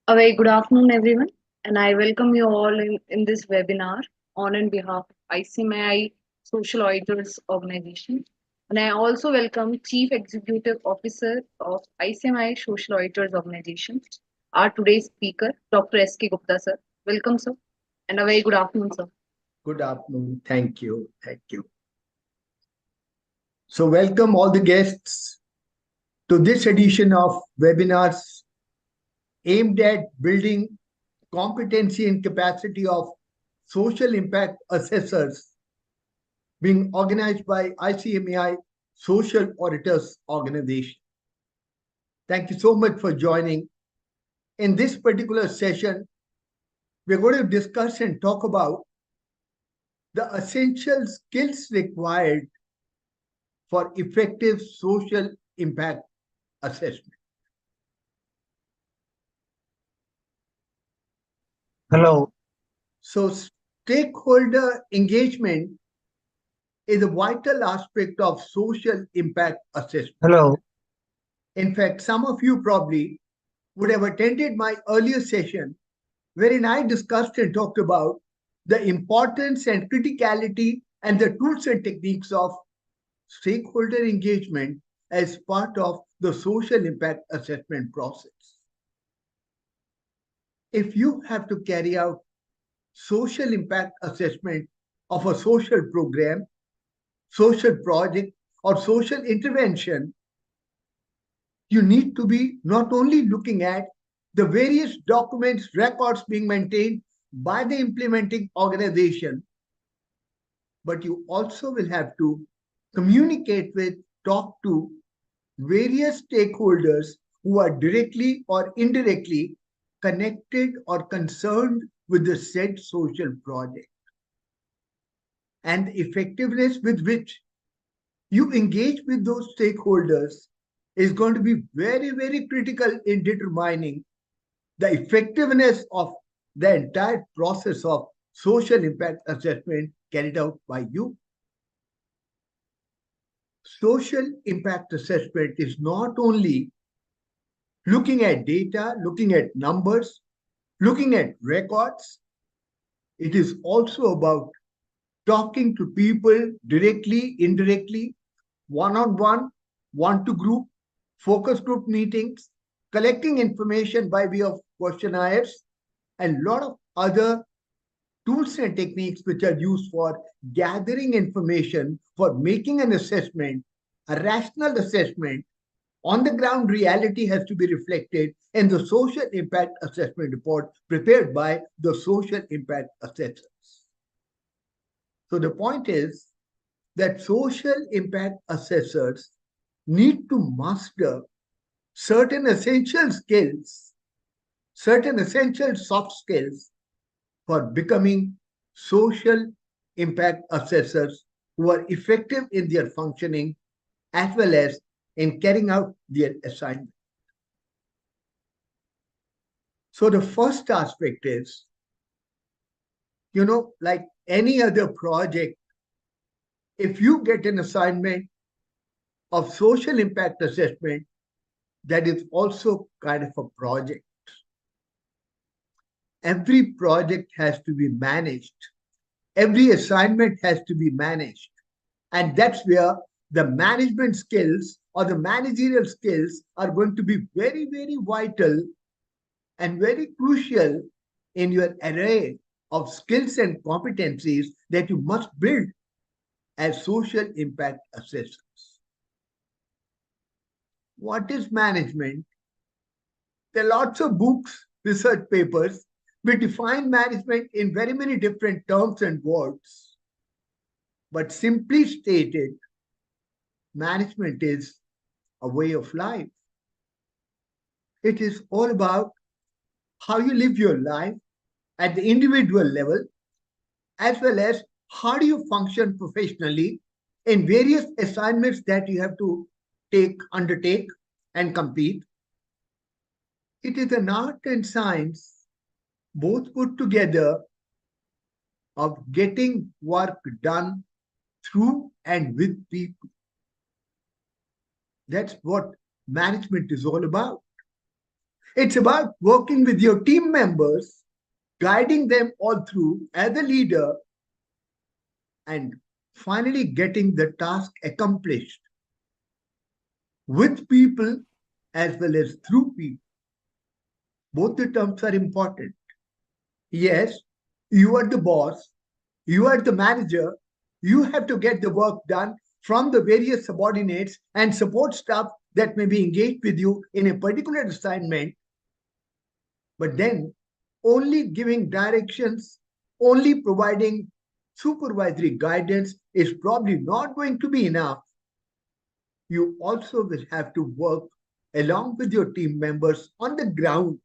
A very good afternoon, everyone, and I welcome you all in this webinar on and behalf of ICMI Social Auditors Organization. And I also welcome Chief Executive Officer of ICMI Social Auditors Organization, our today's speaker, Dr. S.K. Gupta, sir. Welcome, sir, and a very good afternoon, sir. Good afternoon. Thank you. Thank you. So welcome all the guests to this edition of webinars aimed at building competency and capacity of social impact assessors being organized by ICMAI Social Auditors Organization. Thank you so much for joining. In this particular session, we're going to discuss and talk about the essential skills required for effective social impact assessment. Hello. So stakeholder engagement is a vital aspect of social impact assessment. Hello. In fact, some of you probably would have attended my earlier session wherein I discussed and talked about the importance and criticality and the tools and techniques of stakeholder engagement as part of the social impact assessment process. If you have to carry out social impact assessment of a social program, social project, or social intervention, you need to be not only looking at the various documents, records being maintained by the implementing organization, but you also will have to communicate with, talk to various stakeholders who are directly or indirectly connected or concerned with the said social project. And the effectiveness with which you engage with those stakeholders is going to be very, very critical in determining the effectiveness of the entire process of social impact assessment carried out by you. Social impact assessment is not only looking at data, looking at numbers, looking at records. It is also about talking to people directly, indirectly, one-on-one, one-to-group, focus group meetings, collecting information by way of questionnaires, and a lot of other tools and techniques which are used for gathering information, for making an assessment, a rational assessment. On the ground reality has to be reflected in the social impact assessment report prepared by the social impact assessors. So the point is that social impact assessors need to master certain essential skills, certain essential soft skills for becoming social impact assessors who are effective in their functioning as well as in carrying out their assignment. So the first aspect is, like any other project, if you get an assignment of social impact assessment, that is also kind of a project. Every project has to be managed. Every assignment has to be managed. And that's where the management skills or the managerial skills are going to be very, very vital and very crucial in your array of skills and competencies that you must build as social impact assessors. What is management? There are lots of books, research papers. We define management in very many different terms and words. But simply stated, management is a way of life. It is all about how you live your life at the individual level, as well as how do you function professionally in various assignments that you have to undertake, and complete. It is an art and science, both put together, of getting work done through and with people. That's what management is all about. It's about working with your team members, guiding them all through as a leader, and finally getting the task accomplished with people as well as through people. Both the terms are important. Yes, you are the boss, you are the manager, you have to get the work done from the various subordinates and support staff that may be engaged with you in a particular assignment. But then only giving directions, only providing supervisory guidance is probably not going to be enough. You also will have to work along with your team members on the ground.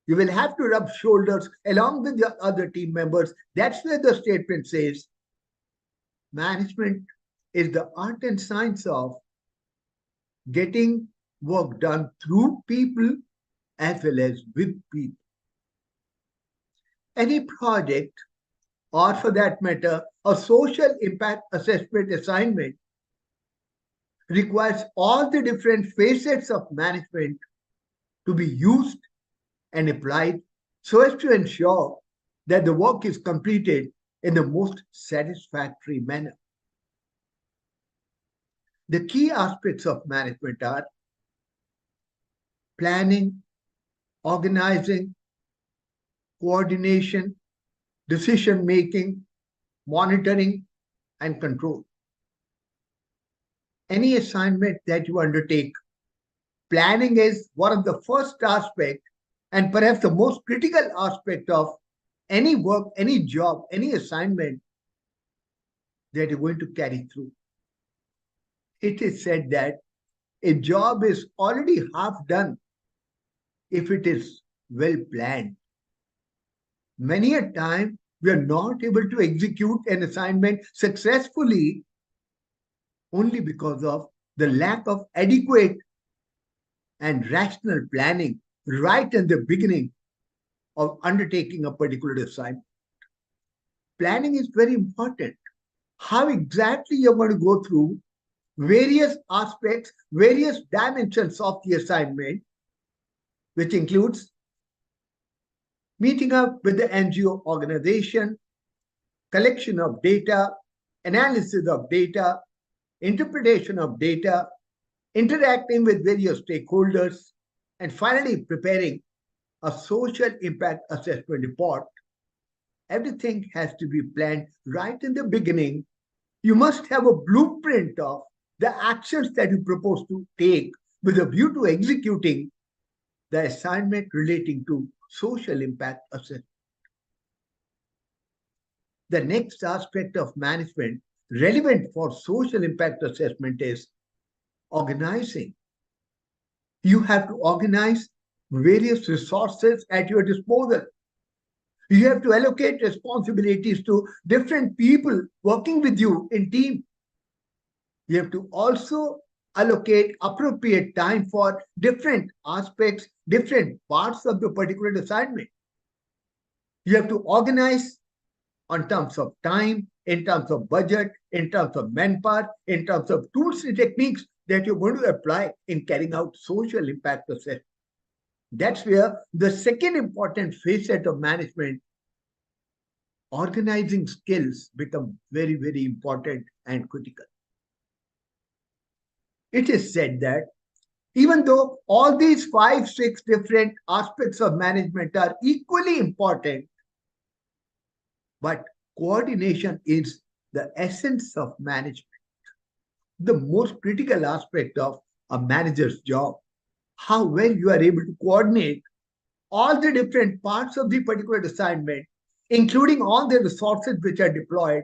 You will have to rub shoulders along with your other team members. That's where the statement says management is the art and science of getting work done through people as well as with people. Any project, or for that matter, a social impact assessment assignment, requires all the different facets of management to be used and applied so as to ensure that the work is completed in the most satisfactory manner. The key aspects of management are planning, organizing, coordination, decision making, monitoring, and control. Any assignment that you undertake, planning is one of the first aspects and perhaps the most critical aspect of any work, any job, any assignment that you're going to carry through. It is said that a job is already half done if it is well planned. Many a time, we are not able to execute an assignment successfully only because of the lack of adequate and rational planning right in the beginning of undertaking a particular assignment. Planning is very important. How exactly you're going to go through various aspects, various dimensions of the assignment, which includes meeting up with the NGO organization, collection of data, analysis of data, interpretation of data, interacting with various stakeholders, and finally preparing a social impact assessment report. Everything has to be planned right in the beginning. You must have a blueprint of the actions that you propose to take with a view to executing the assignment relating to social impact assessment. The next aspect of management relevant for social impact assessment is organizing. You have to organize various resources at your disposal. You have to allocate responsibilities to different people working with you in team. You have to also allocate appropriate time for different aspects, different parts of the particular assignment. You have to organize on terms of time, in terms of budget, in terms of manpower, in terms of tools and techniques that you're going to apply in carrying out social impact assessment. That's where the second important facet of management, organizing skills, become very, very important and critical. It is said that even though all these 5, 6 different aspects of management are equally important, but coordination is the essence of management, the most critical aspect of a manager's job. How well you are able to coordinate all the different parts of the particular assignment, including all the resources which are deployed.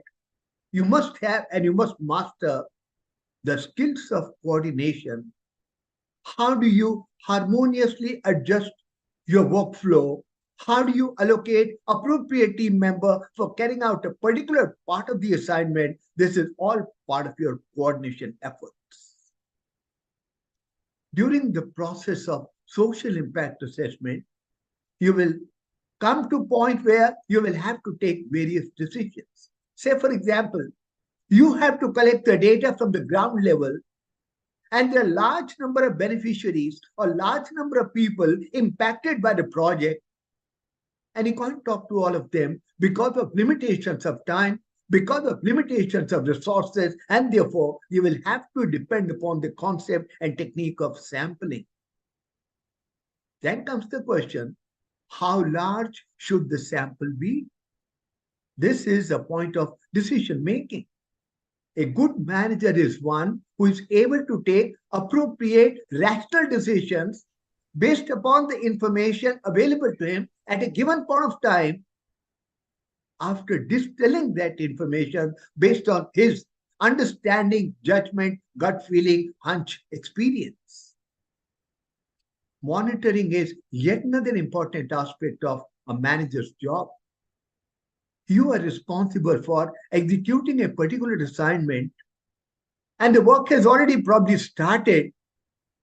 You must have and you must master the skills of coordination. How do you harmoniously adjust your workflow? How do you allocate appropriate team member for carrying out a particular part of the assignment? This is all part of your coordination efforts. During the process of social impact assessment, you will come to a point where you will have to take various decisions. Say, for example, you have to collect the data from the ground level and there are large number of beneficiaries or large number of people impacted by the project, and you can't talk to all of them because of limitations of time, because of limitations of resources, and therefore you will have to depend upon the concept and technique of sampling. Then comes the question, how large should the sample be? This is a point of decision making. A good manager is one who is able to take appropriate, rational decisions based upon the information available to him at a given point of time, after distilling that information based on his understanding, judgment, gut feeling, hunch, experience. Monitoring is yet another important aspect of a manager's job. You are responsible for executing a particular assignment, and the work has already probably started.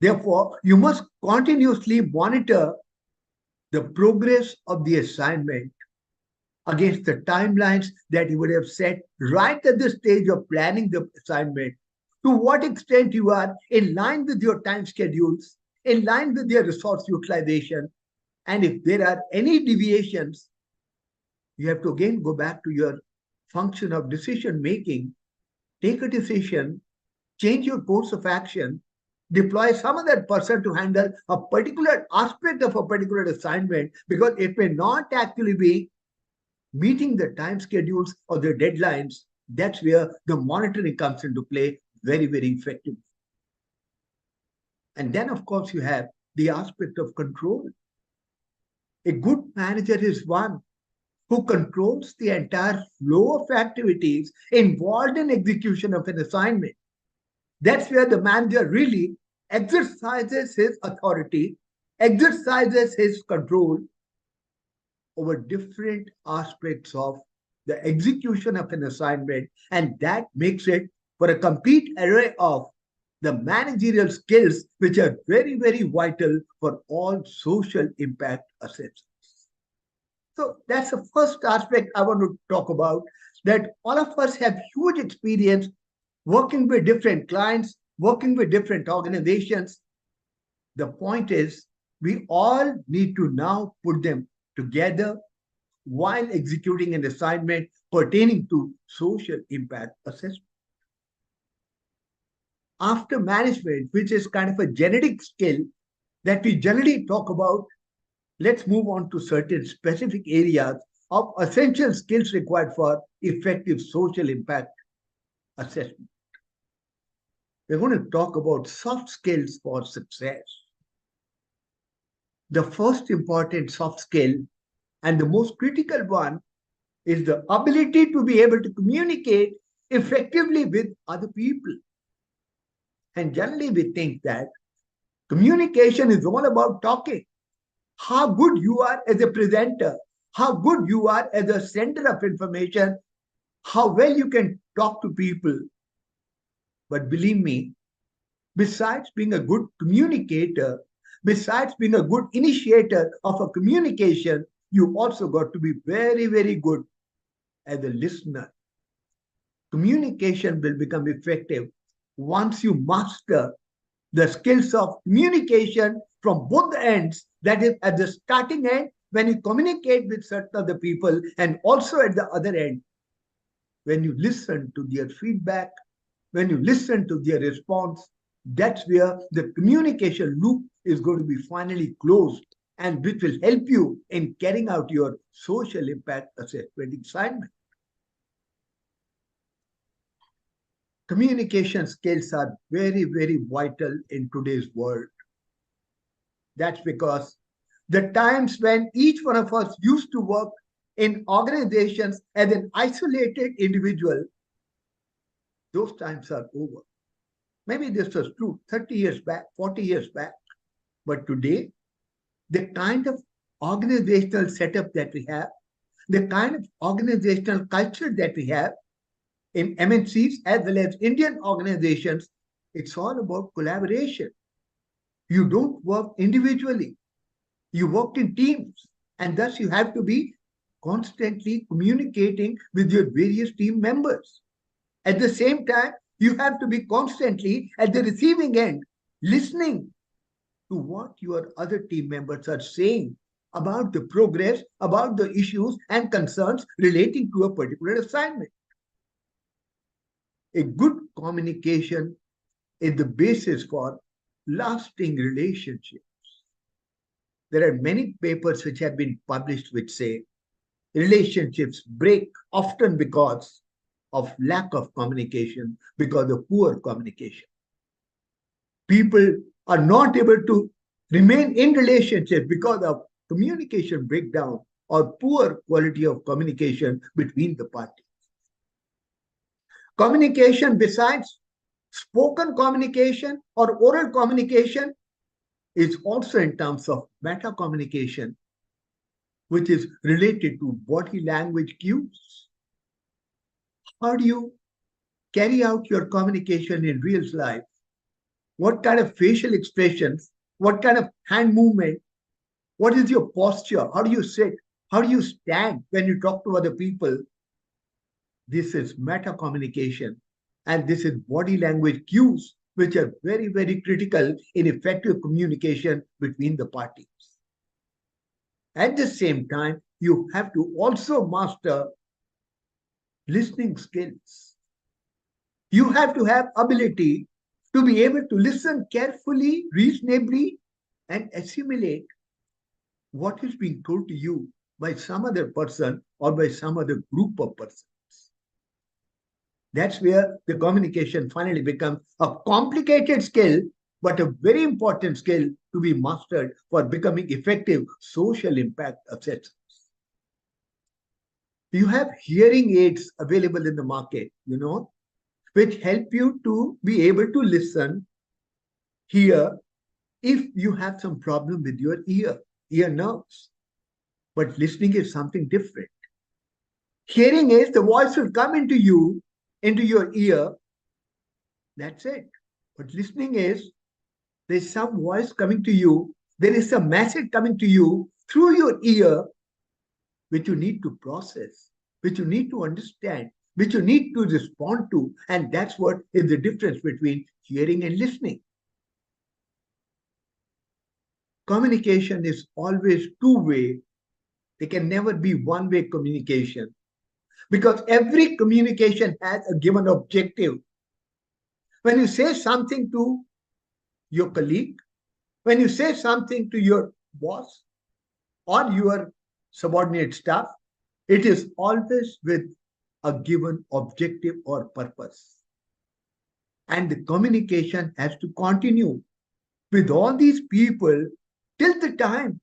Therefore, you must continuously monitor the progress of the assignment against the timelines that you would have set right at the stage of planning the assignment. To what extent you are in line with your time schedules, in line with your resource utilization, and if there are any deviations, you have to again go back to your function of decision making, take a decision, change your course of action, deploy some other person to handle a particular aspect of a particular assignment, because it may not actually be meeting the time schedules or the deadlines. That's where the monitoring comes into play very, very effectively. And then, of course, you have the aspect of control. A good manager is one who controls the entire flow of activities involved in execution of an assignment. That's where the manager really exercises his authority, exercises his control over different aspects of the execution of an assignment, and that makes it for a complete array of the managerial skills which are very, very vital for all social impact assessments. So that's the first aspect I want to talk about, that all of us have huge experience working with different clients, working with different organizations. The point is, we all need to now put them together while executing an assignment pertaining to social impact assessment. After management, which is kind of a genetic skill that we generally talk about, let's move on to certain specific areas of essential skills required for effective social impact assessment. We're going to talk about soft skills for success. The first important soft skill, and the most critical one, is the ability to be able to communicate effectively with other people. And generally, we think that communication is all about talking. How good you are as a presenter, how good you are as a center of information, how well you can talk to people. But believe me, besides being a good communicator, besides being a good initiator of a communication, you also got to be very, very good as a listener. Communication will become effective once you master the skills of communication from both the ends, that is, at the starting end, when you communicate with certain other people, and also at the other end, when you listen to their feedback, when you listen to their response. That's where the communication loop is going to be finally closed, and which will help you in carrying out your social impact assessment assignment. Communication skills are very, very vital in today's world. That's because the times when each one of us used to work in organizations as an isolated individual, those times are over. Maybe this was true 30 years back, 40 years back. But today, the kind of organizational setup that we have, the kind of organizational culture that we have in MNCs as well as Indian organizations, it's all about collaboration. You don't work individually. You work in teams, and thus you have to be constantly communicating with your various team members. At the same time, You have to be constantly at the receiving end, listening to what your other team members are saying about the progress, about the issues and concerns relating to a particular assignment. A good communication is the basis for lasting relationships. There are many papers which have been published which say relationships break often because of lack of communication, because of poor communication. People are not able to remain in relationships because of communication breakdown or poor quality of communication between the parties. Communication, besides spoken communication or oral communication, is also in terms of meta communication, which is related to body language cues. How do you carry out your communication in real life? What kind of facial expressions, what kind of hand movement, what is your posture, how do you sit, how do you stand when you talk to other people? This is meta communication, and this is body language cues, which are very, very critical in effective communication between the parties. At the same time, you have to also master listening skills. You have to have ability to be able to listen carefully, reasonably, and assimilate what is being told to you by some other person or by some other group of persons. That's where the communication finally becomes a complicated skill, but a very important skill to be mastered for becoming effective social impact assessors. You have hearing aids available in the market, which help you to be able to listen, hear, if you have some problem with your ear nerves. But listening is something different. Hearing is the voice will come into your ear. That's it. But listening is there's some voice coming to you. There is some message coming to you through your ear, which you need to process, which you need to understand, which you need to respond to. And that's what is the difference between hearing and listening. Communication is always two-way. It can never be one-way communication, because every communication has a given objective. When you say something to your colleague, when you say something to your boss or your subordinate staff, it is always with a given objective or purpose. And the communication has to continue with all these people till the time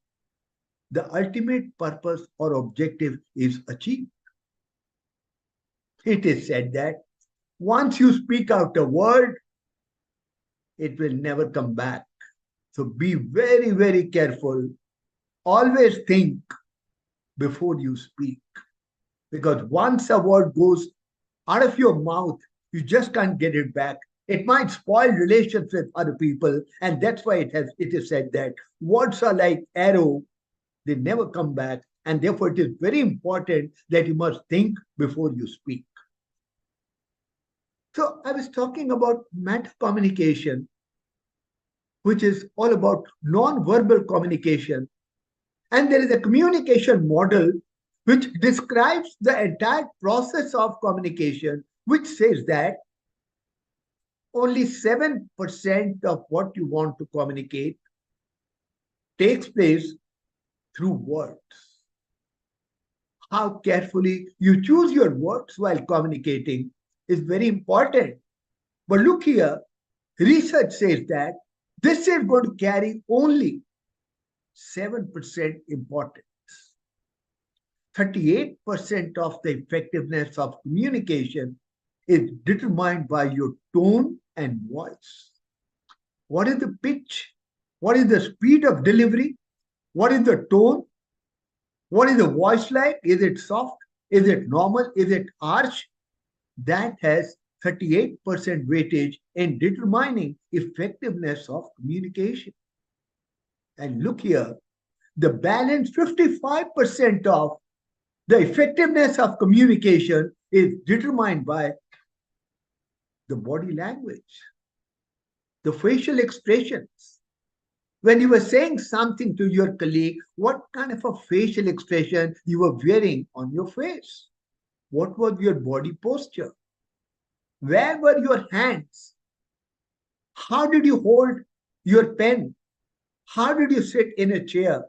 the ultimate purpose or objective is achieved. It is said that once you speak out a word, it will never come back. So be very, very careful. Always think before you speak. Because once a word goes out of your mouth, you just can't get it back. It might spoil relations with other people. And that's why it is said that words are like arrow. They never come back. And therefore, it is very important that you must think before you speak. So I was talking about meta communication, which is all about non-verbal communication. And there is a communication model which describes the entire process of communication, which says that only 7% of what you want to communicate takes place through words. How carefully you choose your words while communicating is very important. But look here, research says that this is going to carry only 7% importance. 38% of the effectiveness of communication is determined by your tone and voice. What is the pitch? What is the speed of delivery? What is the tone? What is the voice like? Is it soft? Is it normal? Is it harsh? That has 38% weightage in determining effectiveness of communication. And look here, the balance 55% of the effectiveness of communication is determined by the body language, the facial expressions. When you were saying something to your colleague, what kind of a facial expression you were wearing on your face? What was your body posture? Where were your hands? How did you hold your pen? How did you sit in a chair?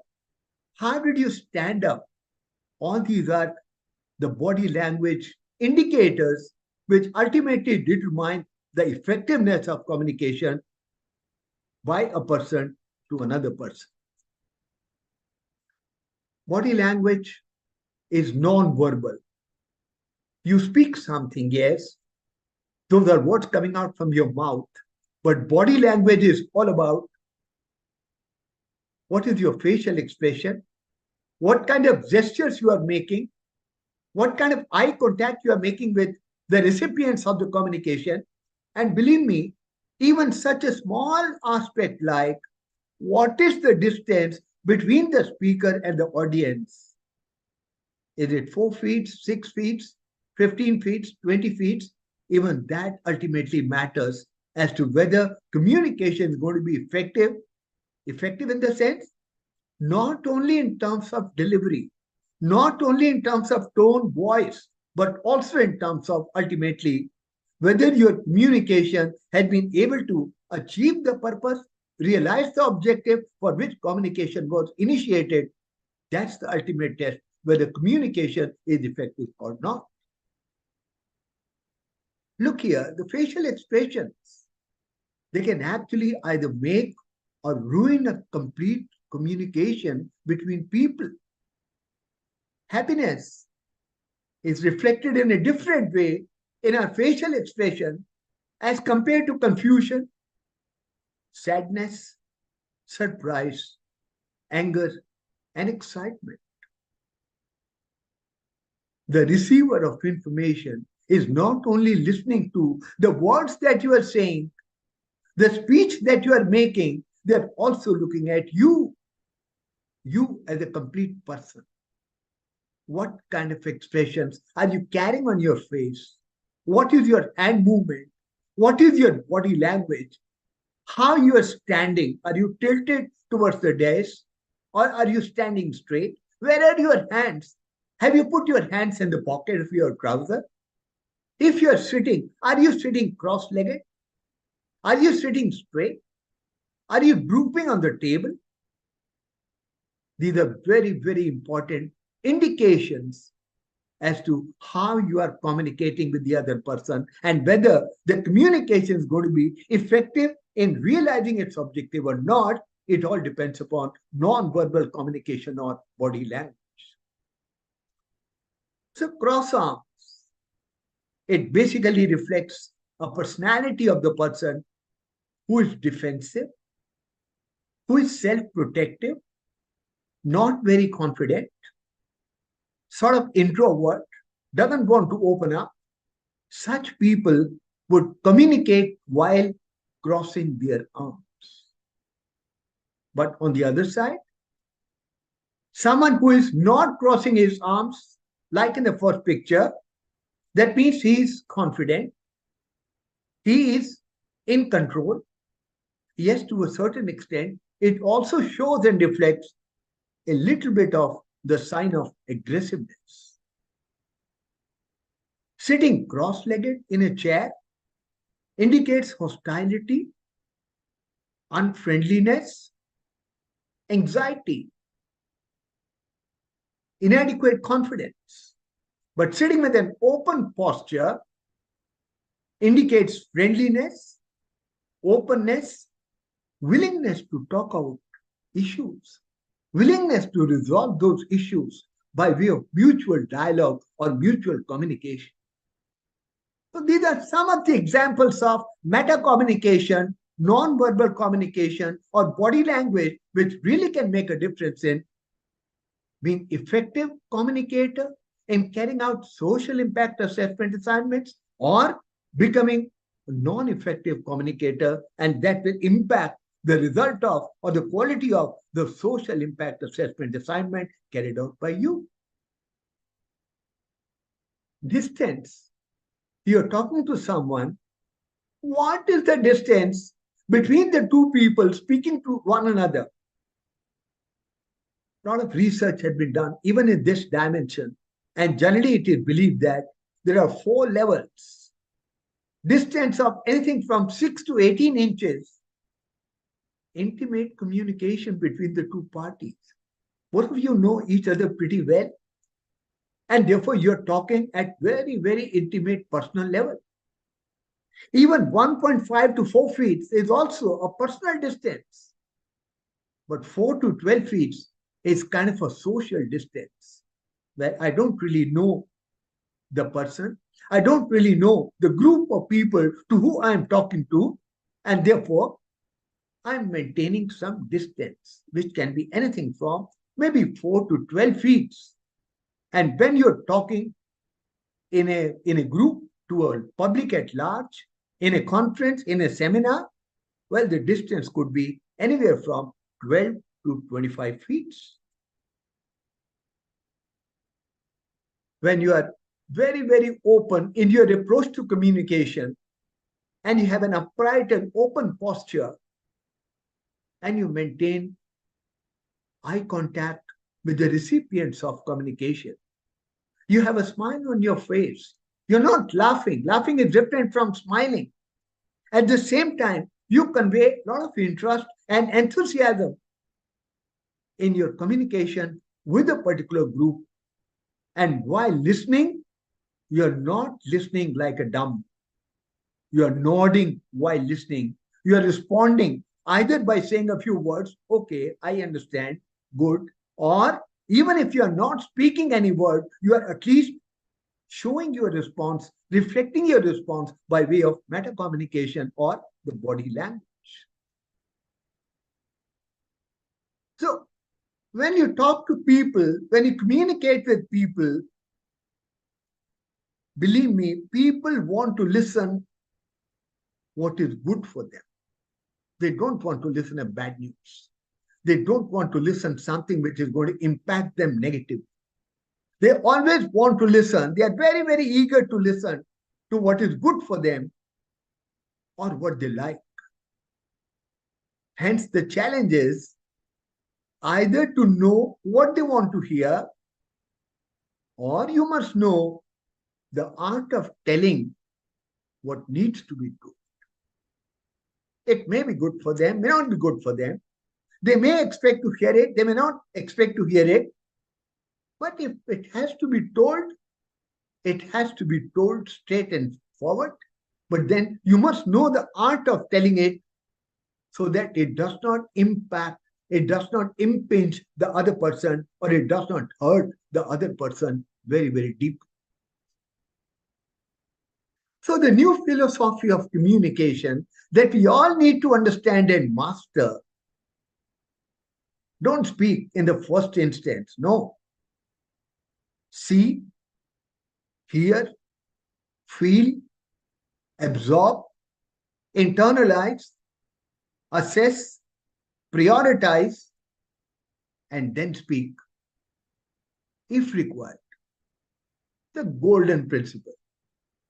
How did you stand up? All these are the body language indicators which ultimately determine the effectiveness of communication by a person to another person. Body language is non-verbal. You speak something, yes, those are words coming out from your mouth, but body language is all about what is your facial expression, what kind of gestures you are making, what kind of eye contact you are making with the recipients of the communication. And believe me, even such a small aspect like what is the distance between the speaker and the audience? Is it 4 feet, 6 feet, 15 feet, 20 feet? Even that ultimately matters as to whether communication is going to be effective. Effective in the sense, not only in terms of delivery, not only in terms of tone, voice, but also in terms of ultimately whether your communication has been able to achieve the purpose, realize the objective for which communication was initiated. That's the ultimate test, whether communication is effective or not. Look here, the facial expressions, they can actually either make or ruin a complete communication between people. Happiness is reflected in a different way in our facial expression as compared to confusion, sadness, surprise, anger, and excitement. The receiver of information is not only listening to the words that you are saying, the speech that you are making, they're also looking at you as a complete person. What kind of expressions are you carrying on your face? What is your hand movement? What is your body language? How you are standing? Are you tilted towards the desk or are you standing straight? Where are your hands? Have you put your hands in the pocket of your trouser? If you are sitting, are you sitting cross-legged? Are you sitting straight? Are you drooping on the table? These are very, very important indications as to how you are communicating with the other person and whether the communication is going to be effective in realizing its objective or not. It all depends upon non-verbal communication or body language. So cross arms, it basically reflects a personality of the person who is defensive, who is self-protective, not very confident, sort of introvert, doesn't want to open up. Such people would communicate while crossing their arms. But on the other side, someone who is not crossing his arms, like in the first picture, that means he is confident, he is in control. Yes, to a certain extent, it also shows and reflects a little bit of the sign of aggressiveness. Sitting cross-legged in a chair indicates hostility, unfriendliness, anxiety, inadequate confidence. But sitting with an open posture indicates friendliness, openness, willingness to talk out issues, willingness to resolve those issues by way of mutual dialogue or mutual communication. So these are some of the examples of meta communication, non-verbal communication, or body language, which really can make a difference in being effective communicator in carrying out social impact assessment assignments or becoming a non-effective communicator, and that will impact the result of or the quality of the social impact assessment assignment carried out by you. Distance. You're talking to someone What is the distance between the two people speaking to one another? A lot of research has been done, even in this dimension. And generally, it is believed that there are 4 levels. Distance of anything from 6 to 18 inches. Intimate communication between the two parties. Both of you know each other pretty well. And therefore, you're talking at very, very intimate personal level. Even 1.5 to 4 feet is also a personal distance. But 4 to 12 feet is kind of a social distance where I don't really know the person. I don't really know the group of people to who I'm talking to. And therefore, I'm maintaining some distance, which can be anything from maybe 4 to 12 feet. And when you're talking in a group to a public at large, in a conference, in a seminar, well, the distance could be anywhere from 12 to 25 feet. When you are very, very open in your approach to communication and you have an upright and open posture and you maintain eye contact with the recipients of communication, you have a smile on your face. You're not laughing. Laughing is different from smiling. At the same time, you convey a lot of interest and enthusiasm in your communication with a particular group. And while listening, you're not listening like a dumb. You're nodding while listening. You're responding either by saying a few words, okay, I understand, good, or even if you're not speaking any word, you are at least showing your response, reflecting your response by way of meta communication or the body language. So, when you talk to people, when you communicate with people, believe me, people want to listen what is good for them. They don't want to listen to bad news. They don't want to listen something which is going to impact them negatively. They always want to listen. They are very, very eager to listen to what is good for them or what they like. Hence, the challenge is either to know what they want to hear, or you must know the art of telling what needs to be told. It may be good for them, may not be good for them. They may expect to hear it, they may not expect to hear it. But if it has to be told, it has to be told straight and forward. But then you must know the art of telling it so that it does not impact, it does not impinge the other person, or it does not hurt the other person very, very deeply. So the new philosophy of communication that we all need to understand and master, don't speak in the first instance, no. See, hear, feel, absorb, internalize, assess, prioritize, and then speak, if required. The golden principle.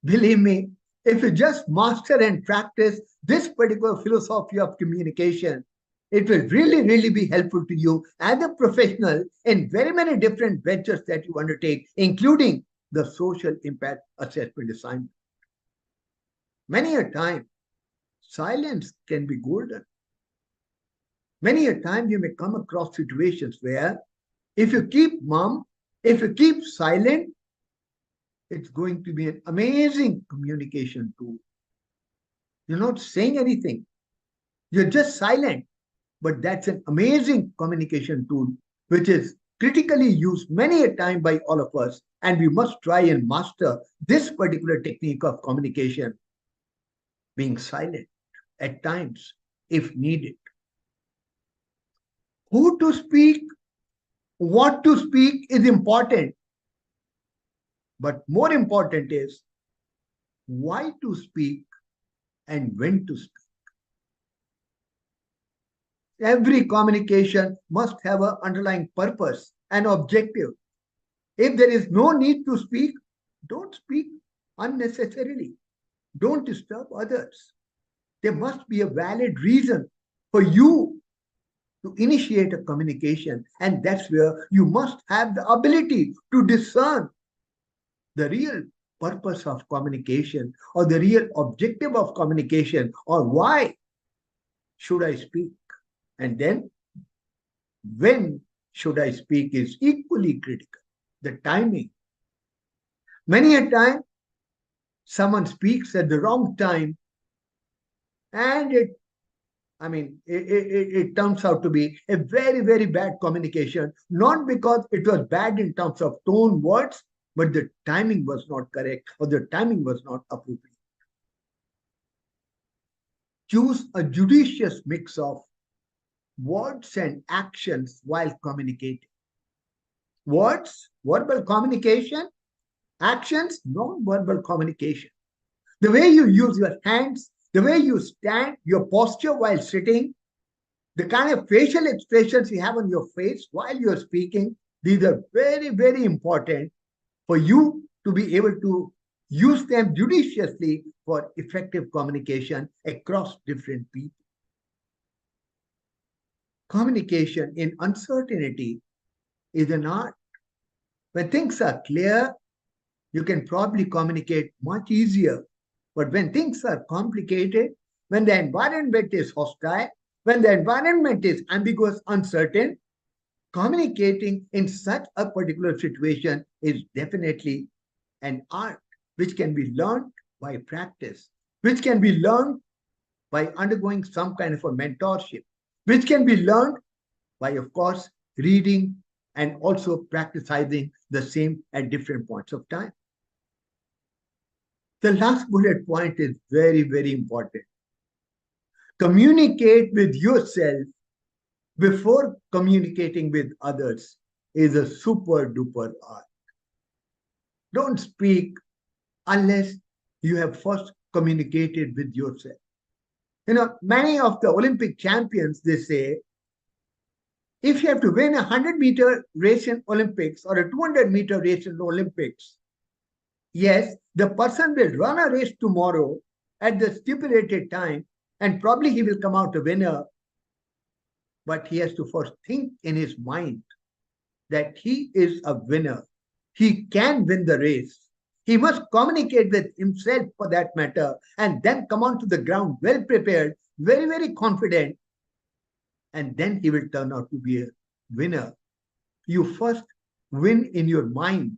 Believe me, if you just master and practice this particular philosophy of communication, it will really, really be helpful to you as a professional in very many different ventures that you undertake, including the social impact assessment assignment. Many a time, silence can be golden. Many a time you may come across situations where if you keep mum, if you keep silent, it's going to be an amazing communication tool. You're not saying anything. You're just silent. But that's an amazing communication tool, which is critically used many a time by all of us. And we must try and master this particular technique of communication, being silent at times, if needed. Who to speak, what to speak is important. But more important is why to speak and when to speak. Every communication must have an underlying purpose and objective. If there is no need to speak, don't speak unnecessarily. Don't disturb others. There must be a valid reason for you to initiate a communication. And that's where you must have the ability to discern the real purpose of communication or the real objective of communication or why should I speak. And then when should I speak is equally critical. The timing. Many a time, someone speaks at the wrong time and it turns out to be a very, very bad communication, not because it was bad in terms of tone, words, but the timing was not correct or the timing was not appropriate. Choose a judicious mix of words and actions while communicating. Words, verbal communication, actions, non-verbal communication. The way you use your hands, the way you stand, your posture while sitting, the kind of facial expressions you have on your face while you're speaking, these are very, very important for you to be able to use them judiciously for effective communication across different people. Communication in uncertainty is an art. When things are clear, you can probably communicate much easier. But when things are complicated, when the environment is hostile, when the environment is ambiguous, uncertain, communicating in such a particular situation is definitely an art which can be learned by practice, which can be learned by undergoing some kind of a mentorship, which can be learned by, of course, reading and also practicing the same at different points of time. The last bullet point is very, very important. Communicate with yourself before communicating with others is a super duper art. Don't speak unless you have first communicated with yourself. Many of the Olympic champions, they say, if you have to win a 100-meter race in Olympics or a 200-meter race in Olympics, yes, the person will run a race tomorrow at the stipulated time, and probably he will come out a winner. But he has to first think in his mind that he is a winner. He can win the race. He must communicate with himself for that matter, and then come onto the ground well prepared, very, very confident, and then he will turn out to be a winner. You first win in your mind,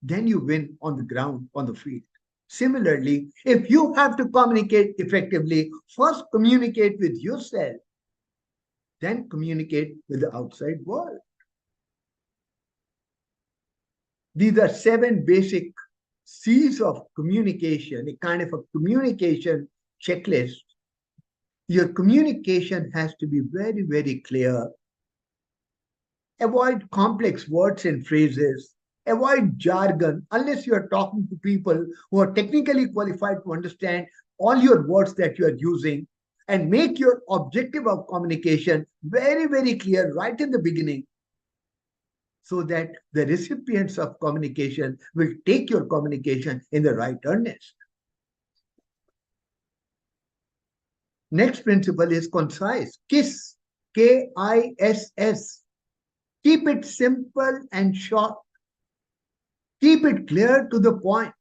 then you win on the ground, on the field. Similarly, if you have to communicate effectively, first communicate with yourself, then communicate with the outside world. These are 7 basic C's of communication, a kind of a communication checklist. Your communication has to be very, very clear. Avoid complex words and phrases. Avoid jargon unless you are talking to people who are technically qualified to understand all your words that you are using, and make your objective of communication very, very clear right in the beginning so that the recipients of communication will take your communication in the right earnest. Next principle is concise. KISS, K-I-S-S. Keep it simple and short. Keep it clear to the point.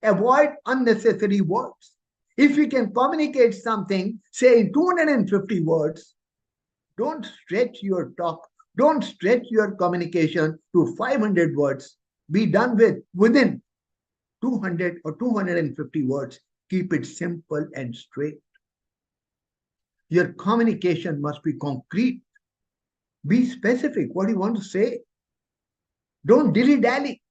Avoid unnecessary words. If you can communicate something, say in 250 words, don't stretch your talk. Don't stretch your communication to 500 words. Be done with within 200 or 250 words. Keep it simple and straight. Your communication must be concrete. Be specific. What do you want to say? Don't dilly-dally.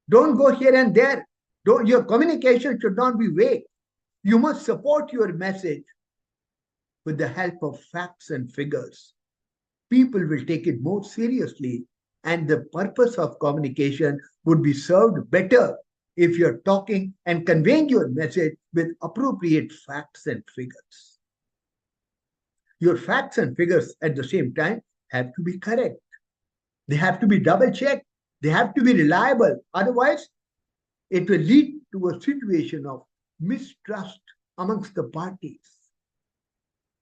Don't go here and there. Your communication should not be vague. You must support your message with the help of facts and figures. People will take it more seriously, and the purpose of communication would be served better if you're talking and conveying your message with appropriate facts and figures. Your facts and figures at the same time have to be correct. They have to be double-checked. They have to be reliable. Otherwise, it will lead to a situation of mistrust amongst the parties.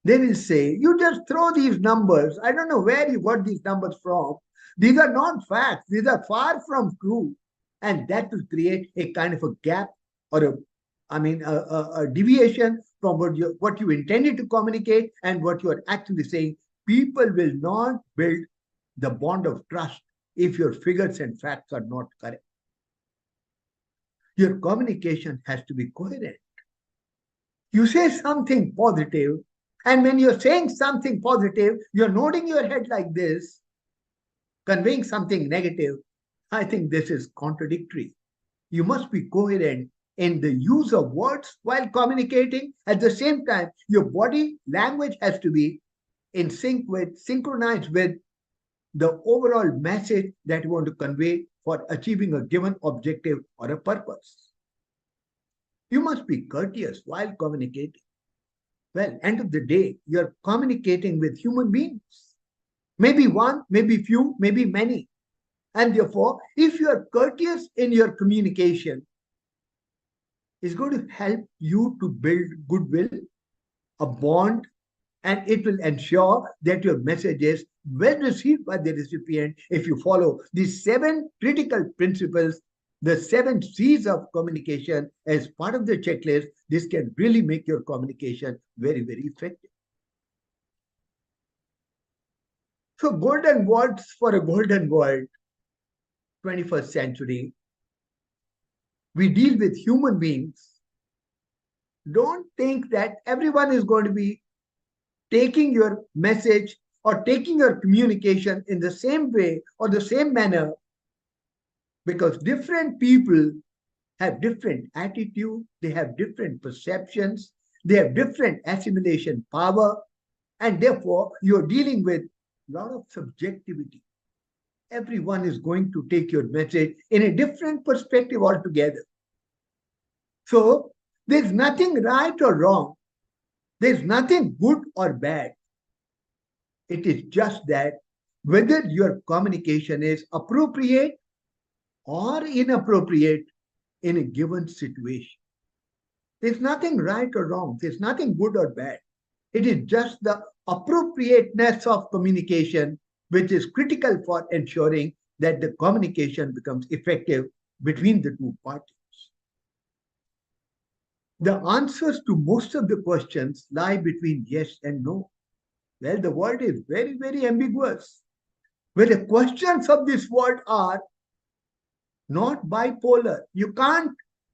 They will say, you just throw these numbers. I don't know where you got these numbers from. These are not facts. These are far from true. And that will create a kind of a gap or a deviation from what you intended to communicate and what you are actually saying. People will not build the bond of trust if your figures and facts are not correct. Your communication has to be coherent. You say something positive, and when you're saying something positive, you're nodding your head like this, conveying something negative. I think this is contradictory. You must be coherent in the use of words while communicating. At the same time, your body language has to be in sync with, synchronized with the overall message that you want to convey for achieving a given objective or a purpose. You must be courteous while communicating. Well, end of the day, you're communicating with human beings. Maybe one, maybe few, maybe many. And therefore, if you are courteous in your communication, it's going to help you to build goodwill, a bond, and it will ensure that your message is well received by the recipient if you follow these 7 critical principles, the 7 C's of communication as part of the checklist. This can really make your communication very, very effective. So golden words for a golden world, 21st century. We deal with human beings. Don't think that everyone is going to be taking your message or taking your communication in the same way or the same manner, because different people have different attitude, they have different perceptions, they have different assimilation power, and therefore you're dealing with a lot of subjectivity. Everyone is going to take your message in a different perspective altogether. So there's nothing right or wrong. There's nothing good or bad. It is just that whether your communication is appropriate or inappropriate in a given situation. There's nothing right or wrong. There's nothing good or bad. It is just the appropriateness of communication which is critical for ensuring that the communication becomes effective between the two parties. The answers to most of the questions lie between yes and no. Well, the world is very, very ambiguous. Where the questions of this world are not bipolar. You can't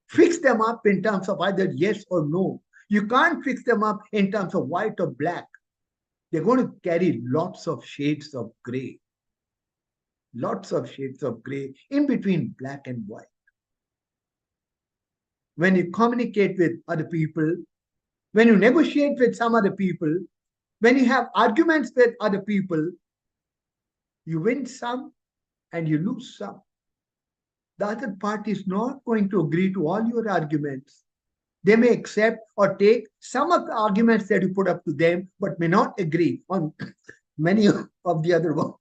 fix them up in terms of either yes or no. You can't fix them up in terms of white or black. They're going to carry lots of shades of gray. Lots of shades of gray in between black and white. When you communicate with other people, when you negotiate with some other people, when you have arguments with other people, you win some and you lose some. The other party is not going to agree to all your arguments. They may accept or take some of the arguments that you put up to them, but may not agree on many of the other ones.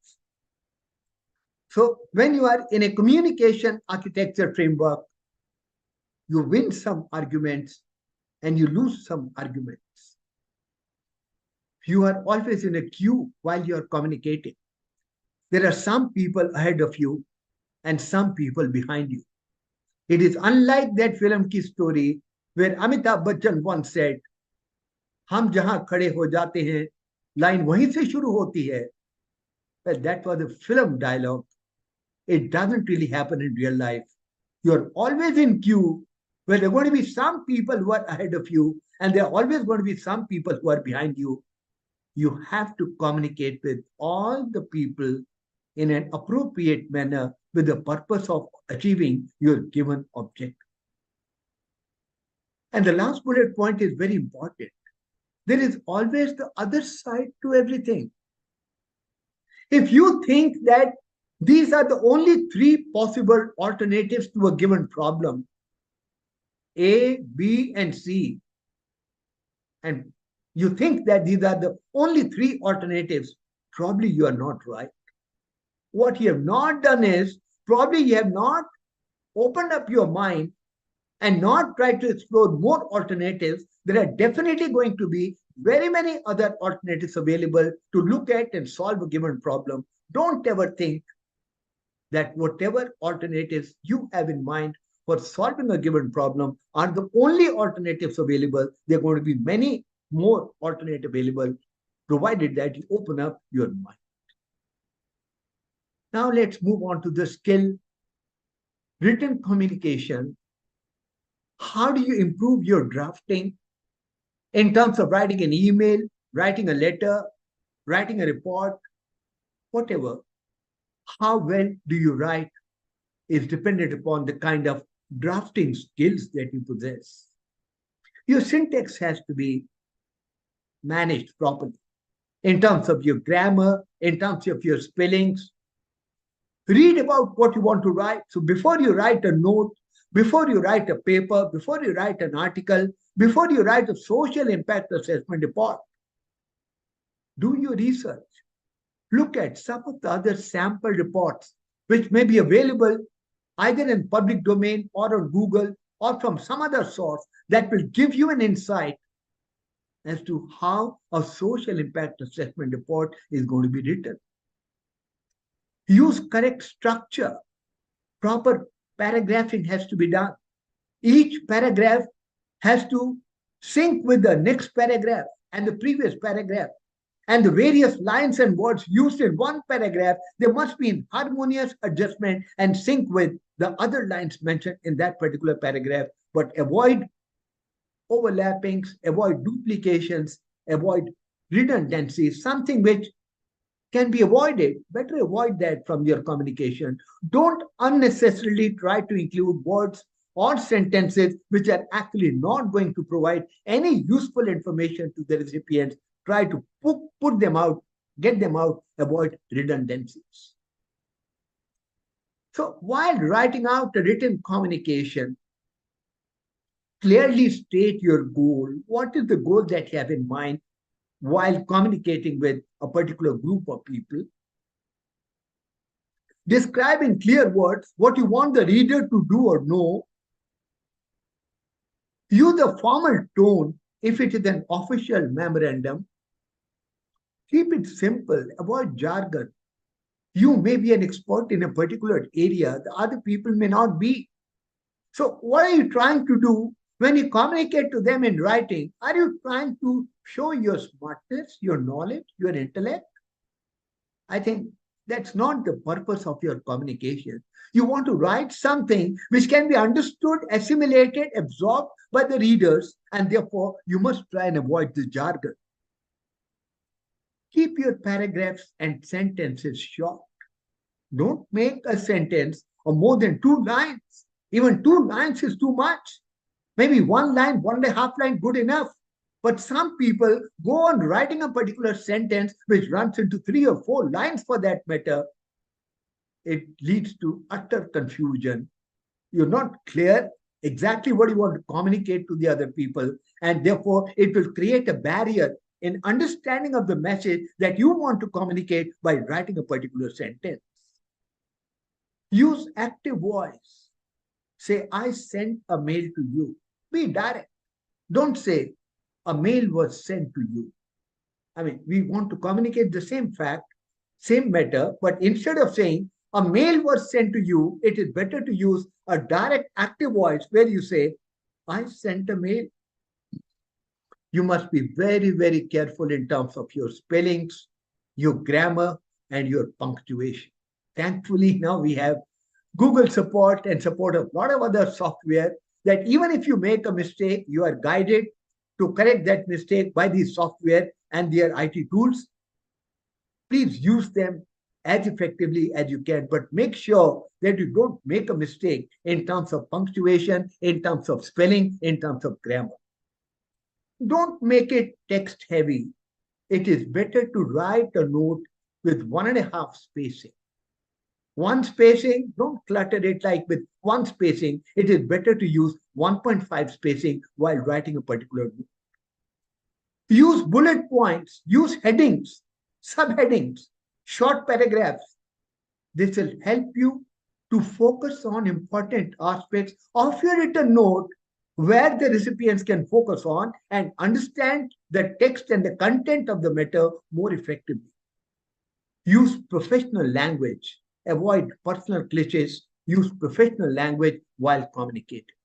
So when you are in a communication architecture framework, you win some arguments and you lose some arguments. You are always in a queue while you are communicating. There are some people ahead of you and some people behind you. It is unlike that film ki story where Amitabh Bachchan once said, "हम जहां खड़े हो जाते हैं, line वहीं से शुरू होती है." Well, that was a film dialogue. It doesn't really happen in real life. You're always in queue where there are going to be some people who are ahead of you and there are always going to be some people who are behind you. You have to communicate with all the people in an appropriate manner with the purpose of achieving your given objective. And the last bullet point is very important. There is always the other side to everything. If you think that these are the only 3 possible alternatives to a given problem, A, B, and C, and you think that these are the only 3 alternatives, probably you are not right. What you have not done is, probably you have not opened up your mind and not try to explore more alternatives, there are definitely going to be very many other alternatives available to look at and solve a given problem. Don't ever think that whatever alternatives you have in mind for solving a given problem are the only alternatives available. There are going to be many more alternatives available, provided that you open up your mind. Now let's move on to the skill written communication. How do you improve your drafting in terms of writing an email, writing a letter, writing a report, whatever? How well do you write is dependent upon the kind of drafting skills that you possess. Your syntax has to be managed properly in terms of your grammar, in terms of your spellings. Read about what you want to write. So before you write a note, before you write a paper, before you write an article, before you write a social impact assessment report, do your research. Look at some of the other sample reports which may be available either in public domain or on Google or from some other source that will give you an insight as to how a social impact assessment report is going to be written. Use correct structure. Proper paragraphing has to be done. Each paragraph has to sync with the next paragraph and the previous paragraph. And the various lines and words used in one paragraph, they must be in harmonious adjustment and sync with the other lines mentioned in that particular paragraph. But avoid overlappings, avoid duplications, avoid redundancies, something which can be avoided. Better avoid that from your communication. Don't unnecessarily try to include words or sentences which are actually not going to provide any useful information to the recipients. Try to put them out, get them out, avoid redundancies. So while writing out a written communication, clearly state your goal. What is the goal that you have in mind while communicating with a particular group of people? Describe in clear words what you want the reader to do or know. Use a formal tone if it is an official memorandum. Keep it simple, avoid jargon. You may be an expert in a particular area, the other people may not be. So, what are you trying to do when you communicate to them in writing? Are you trying to show your smartness, your knowledge, your intellect? I think that's not the purpose of your communication. You want to write something which can be understood, assimilated, absorbed by the readers, and therefore you must try and avoid the jargon. Keep your paragraphs and sentences short. Don't make a sentence of more than 2 lines. Even 2 lines is too much. Maybe 1 line, 1.5 line, good enough. But some people go on writing a particular sentence which runs into 3 or 4 lines for that matter. It leads to utter confusion. You're not clear exactly what you want to communicate to the other people, and therefore it will create a barrier in understanding of the message that you want to communicate by writing a particular sentence. Use active voice. Say, I sent a mail to you. Be direct. Don't say, a mail was sent to you. I mean, we want to communicate the same fact, same matter, but instead of saying, a mail was sent to you, it is better to use a direct active voice where you say, I sent a mail. You must be very, very careful in terms of your spellings, your grammar, and your punctuation. Thankfully, now we have Google support and support of a lot of other software that even if you make a mistake, you are guided to correct that mistake by these software and their IT tools. Please use them as effectively as you can, but make sure that you don't make a mistake in terms of punctuation, in terms of spelling, in terms of grammar. Don't make it text heavy. It is better to write a note with 1.5 spacing. One spacing, don't clutter it like with one spacing. It is better to use 1.5 spacing while writing a particular note. Use bullet points, use headings, subheadings, short paragraphs. This will help you to focus on important aspects of your written note where the recipients can focus on and understand the text and the content of the matter more effectively. Use professional language. Avoid personal cliches. Use professional language while communicating.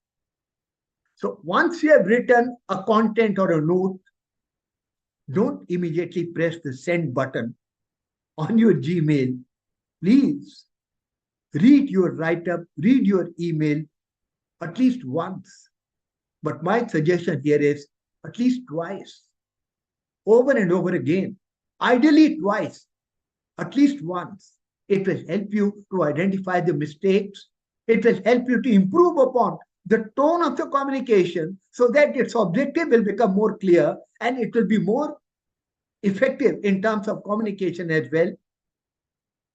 So once you have written a content or a note, don't immediately press the send button on your Gmail. Please read your write-up, read your email at least once. But my suggestion here is at least twice, over and over again. Ideally twice, at least once. It will help you to identify the mistakes. It will help you to improve upon the tone of the communication so that its objective will become more clear and it will be more effective in terms of communication as well.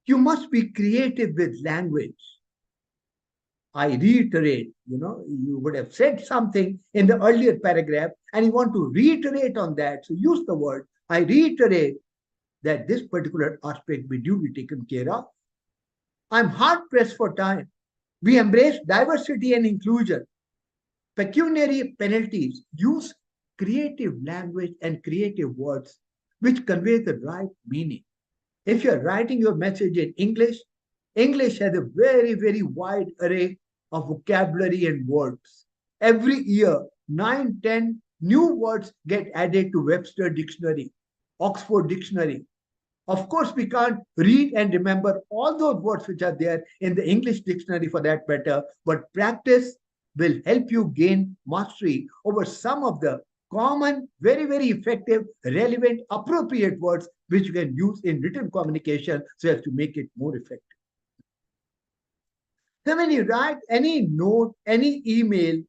You must be creative with language. I reiterate, you would have said something in the earlier paragraph and you want to reiterate on that. So use the word, I reiterate that this particular aspect be duly taken care of. I'm hard pressed for time. We embrace diversity and inclusion. Pecuniary penalties use creative language and creative words which convey the right meaning. If you're writing your message in English, English has a very, very wide array of vocabulary and words. Every year, 9, 10 new words get added to Webster Dictionary, Oxford Dictionary. Of course, we can't read and remember all those words which are there in the English dictionary for that matter, but practice will help you gain mastery over some of the common, very, very effective, relevant, appropriate words which you can use in written communication so as to make it more effective. Then when you write any note, any email,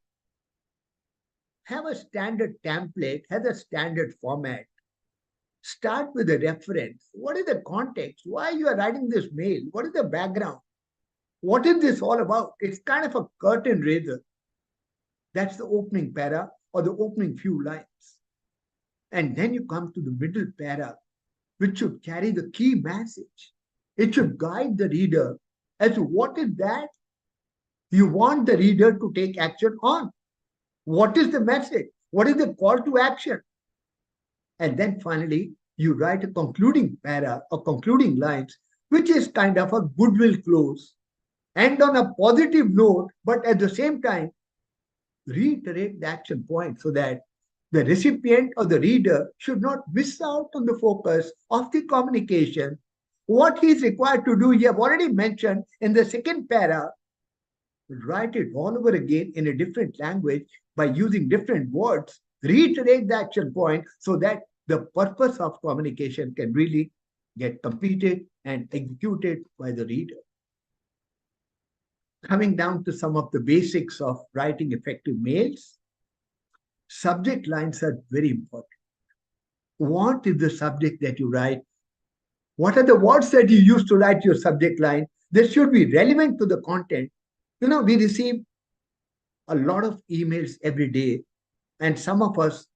have a standard template, have a standard format. Start with a reference. What is the context? Why you are writing this mail? What is the background? What is this all about? It's kind of a curtain raiser. That's the opening para or the opening few lines. And then you come to the middle para, which should carry the key message. It should guide the reader as to what is that you want the reader to take action on. What is the message? What is the call to action? And then finally, you write a concluding para or concluding lines, which is kind of a goodwill close. And on a positive note, but at the same time, reiterate the action point so that the recipient or the reader should not miss out on the focus of the communication. What he is required to do, you have already mentioned in the second para, write it all over again in a different language by using different words, reiterate the action point so that the purpose of communication can really get completed and executed by the reader. Coming down to some of the basics of writing effective mails, subject lines are very important. What is the subject that you write? What are the words that you use to write your subject line? They should be relevant to the content. We receive a lot of emails every day, and some of us,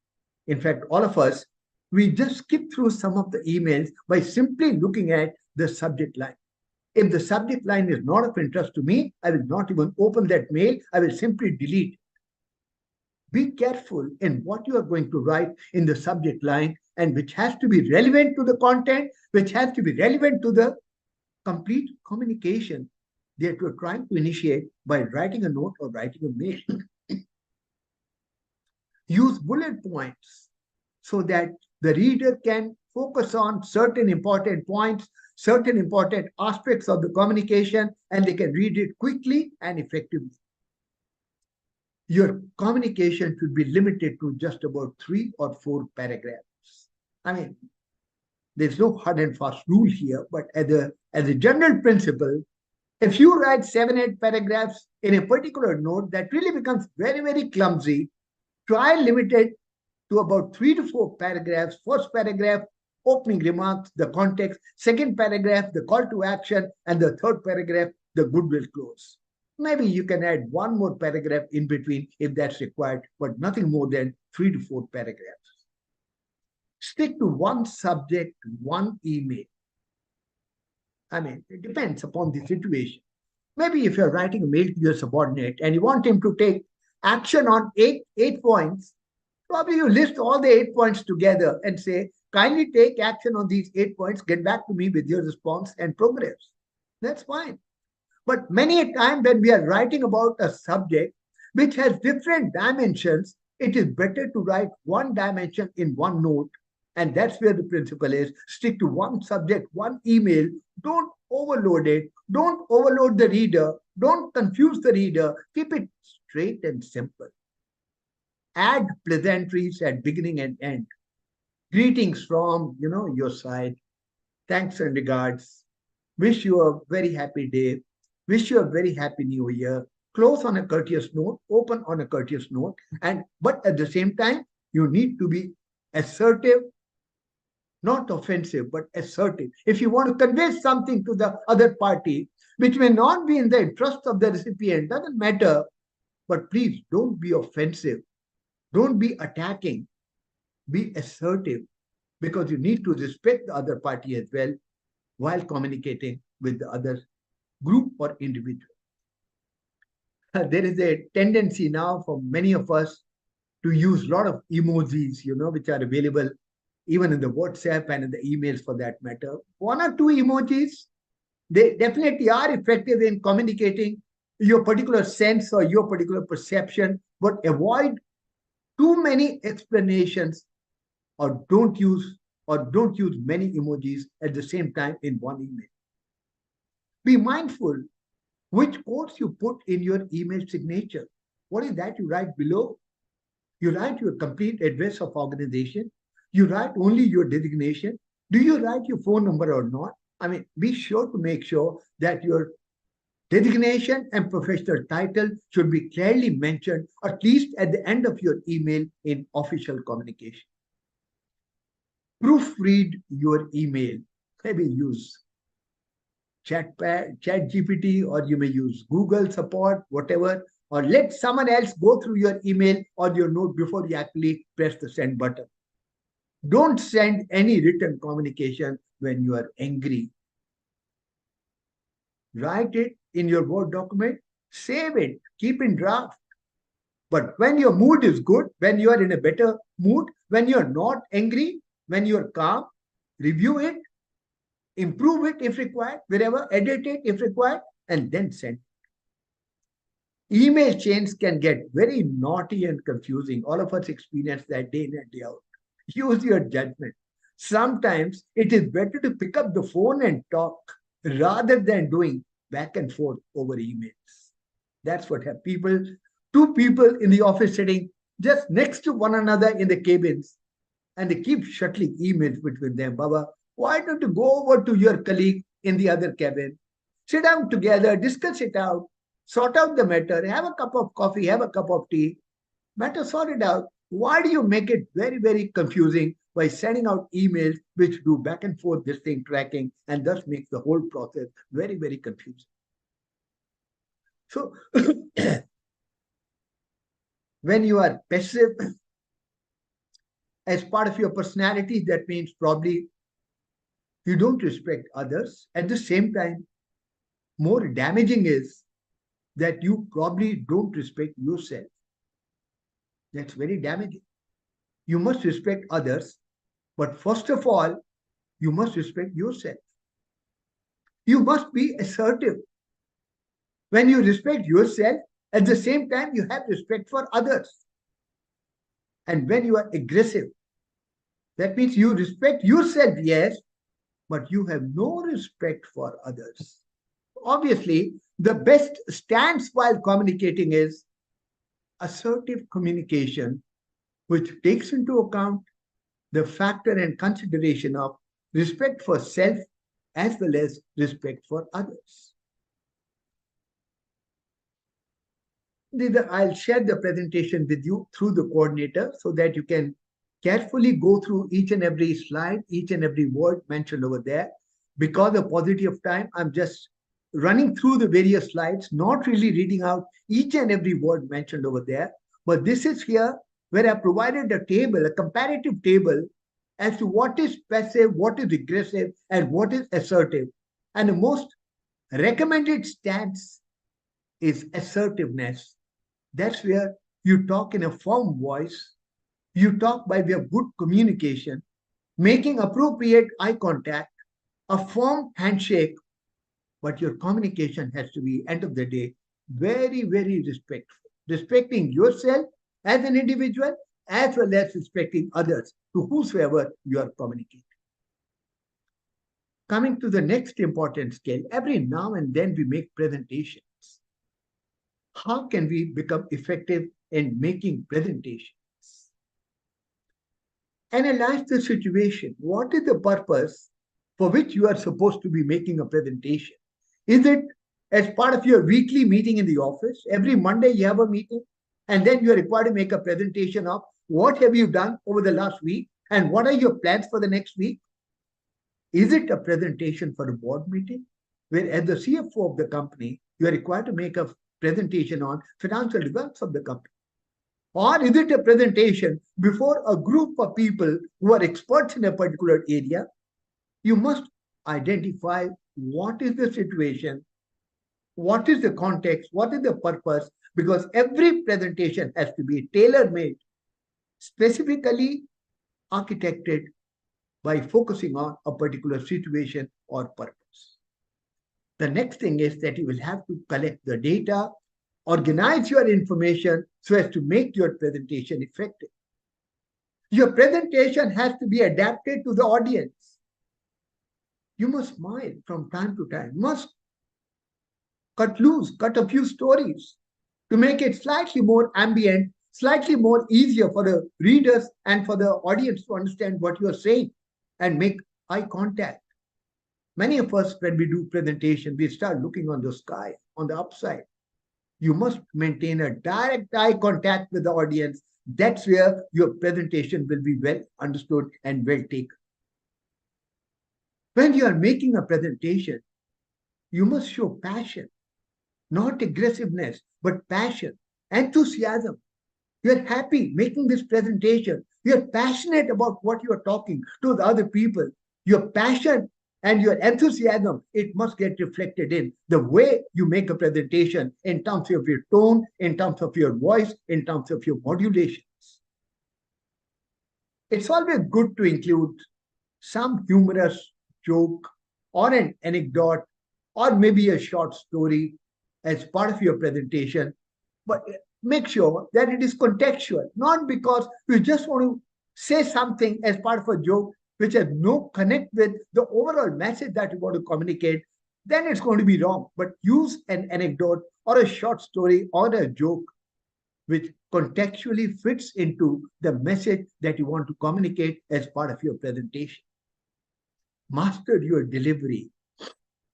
in fact, all of us, we just skip through some of the emails by simply looking at the subject line. If the subject line is not of interest to me, I will not even open that mail. I will simply delete it. Be careful in what you are going to write in the subject line, and which has to be relevant to the content, which has to be relevant to the complete communication that you're trying to initiate by writing a note or writing a mail. Use bullet points so that the reader can focus on certain important points, certain important aspects of the communication, and they can read it quickly and effectively. Your communication should be limited to just about 3 or 4 paragraphs. I mean, there's no hard and fast rule here, but as a general principle, if you write 7, 8 paragraphs in a particular note, that really becomes very, very clumsy. Try limit it to about 3 to 4 paragraphs. First paragraph, opening remarks, the context. Second paragraph, the call to action. And the third paragraph, the goodwill close. Maybe you can add one more paragraph in between if that's required, but nothing more than 3 to 4 paragraphs. Stick to one subject, one email. I mean, it depends upon the situation. Maybe if you're writing a mail to your subordinate and you want him to take action on eight points, probably you list all the 8 points together and say, kindly take action on these 8 points, get back to me with your response and progress. That's fine. But many a time when we are writing about a subject which has different dimensions, it is better to write one dimension in one note. And that's where the principle is. Stick to one subject, one email. Don't overload it. Don't overload the reader. Don't confuse the reader. Keep it straight and simple. Add pleasantries at beginning and end. Greetings from, your side. Thanks and regards. Wish you a very happy day. Wish you a very happy new year. Close on a courteous note, open on a courteous note, but at the same time, you need to be assertive, not offensive, but assertive. If you want to convey something to the other party, which may not be in the interest of the recipient, doesn't matter, but please don't be offensive. Don't be attacking. Be assertive, because you need to respect the other party as well while communicating with the other group or individual. There is a tendency now for many of us to use a lot of emojis, which are available even in the WhatsApp and in the emails for that matter. One or two emojis, they definitely are effective in communicating your particular sense or your particular perception, but avoid too many explanations, or don't use many emojis at the same time in one email. Be mindful which quotes you put in your email signature. What is that you write below? You write your complete address of organization. You write only your designation. Do you write your phone number or not? I mean, be sure to make sure that your designation and professional title should be clearly mentioned, at least at the end of your email in official communication. Proofread your email. Maybe use ChatGPT, or you may use Google support, whatever, or let someone else go through your email or your note before you actually press the send button. Don't send any written communication when you are angry. Write it in your Word document, save it, keep in draft. But when your mood is good, when you are in a better mood, when you are not angry, when you are calm, review it, improve it if required, wherever, edit it if required, and then send. Email chains can get very naughty and confusing. All of us experience that day in and day out. Use your judgment. Sometimes it is better to pick up the phone and talk rather than doing back and forth over emails. That's what happens. Two people in the office sitting just next to one another in the cabins, and they keep shuttling emails between them. Baba, why don't you go over to your colleague in the other cabin? Sit down together, discuss it out, sort out the matter, have a cup of coffee, have a cup of tea, matter sorted out. Why do you make it very, very confusing by sending out emails which do back and forth this thing tracking, and thus makes the whole process very, very confusing? So when you are passive as part of your personality, that means probably you don't respect others. At the same time, more damaging is that you probably don't respect yourself. That's very damaging. You must respect others, but first of all, you must respect yourself. You must be assertive. When you respect yourself, at the same time, you have respect for others. And when you are aggressive, that means you respect yourself, yes, but you have no respect for others. Obviously, the best stance while communicating is assertive communication, which takes into account the factor and consideration of respect for self as well as respect for others. I'll share the presentation with you through the coordinator so that you can carefully go through each and every slide, each and every word mentioned over there. Because of paucity of time, I'm just running through the various slides, not really reading out each and every word mentioned over there. But this is here where I provided a table, a comparative table as to what is passive, what is aggressive, and what is assertive. And the most recommended stance is assertiveness. That's where you talk in a firm voice, you talk by way of good communication, making appropriate eye contact, a firm handshake, but your communication has to be, end of the day, very, very respectful. Respecting yourself as an individual, as well as respecting others to whosoever you are communicating. Coming to the next important skill, every now and then we make presentations. How can we become effective in making presentations? Analyze the situation. What is the purpose for which you are supposed to be making a presentation? Is it as part of your weekly meeting in the office? Every Monday you have a meeting, and then you are required to make a presentation of what have you done over the last week and what are your plans for the next week? Is it a presentation for a board meeting where, as the CFO of the company, you are required to make a presentation on financial results of the company? Or is it a presentation before a group of people who are experts in a particular area? You must identify what is the situation, what is the context, what is the purpose, because every presentation has to be tailor-made, specifically architected by focusing on a particular situation or purpose. The next thing is that you will have to collect the data, organize your information so as to make your presentation effective. Your presentation has to be adapted to the audience. You must smile from time to time, you must cut loose, cut a few stories to make it slightly more ambient, slightly more easier for the readers and for the audience to understand what you are saying and make eye contact. Many of us, when we do presentation, we start looking on the sky, on the upside. You must maintain a direct eye contact with the audience. That's where your presentation will be well understood and well taken. When you are making a presentation, you must show passion, not aggressiveness, but passion, enthusiasm. You're happy making this presentation. You're passionate about what you're talking to the other people. Your passion and your enthusiasm, it must get reflected in the way you make a presentation in terms of your tone, in terms of your voice, in terms of your modulations. It's always good to include some humorous joke or an anecdote or maybe a short story as part of your presentation, but make sure that it is contextual, not because you just want to say something as part of a joke which has no connect with the overall message that you want to communicate, then it's going to be wrong. But use an anecdote or a short story or a joke which contextually fits into the message that you want to communicate as part of your presentation. Master your delivery.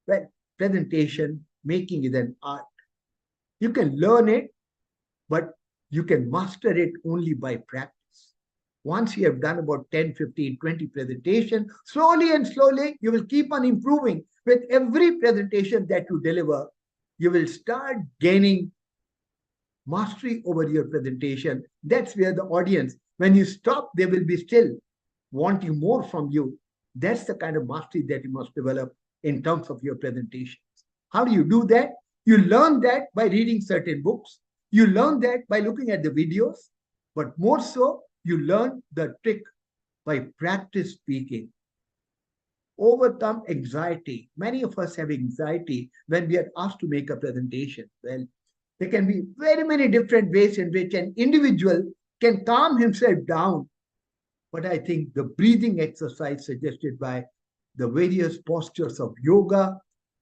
Well, presentation making is an art. You can learn it, but you can master it only by practice. Once you have done about 10, 15, 20 presentations, slowly and slowly, you will keep on improving. With every presentation that you deliver, you will start gaining mastery over your presentation. That's where the audience, when you stop, they will be still wanting more from you. That's the kind of mastery that you must develop in terms of your presentations. How do you do that? You learn that by reading certain books. You learn that by looking at the videos, but more so, you learn the trick by practice speaking. Overcome anxiety. Many of us have anxiety when we are asked to make a presentation. Well, there can be very many different ways in which an individual can calm himself down. But I think the breathing exercise suggested by the various postures of yoga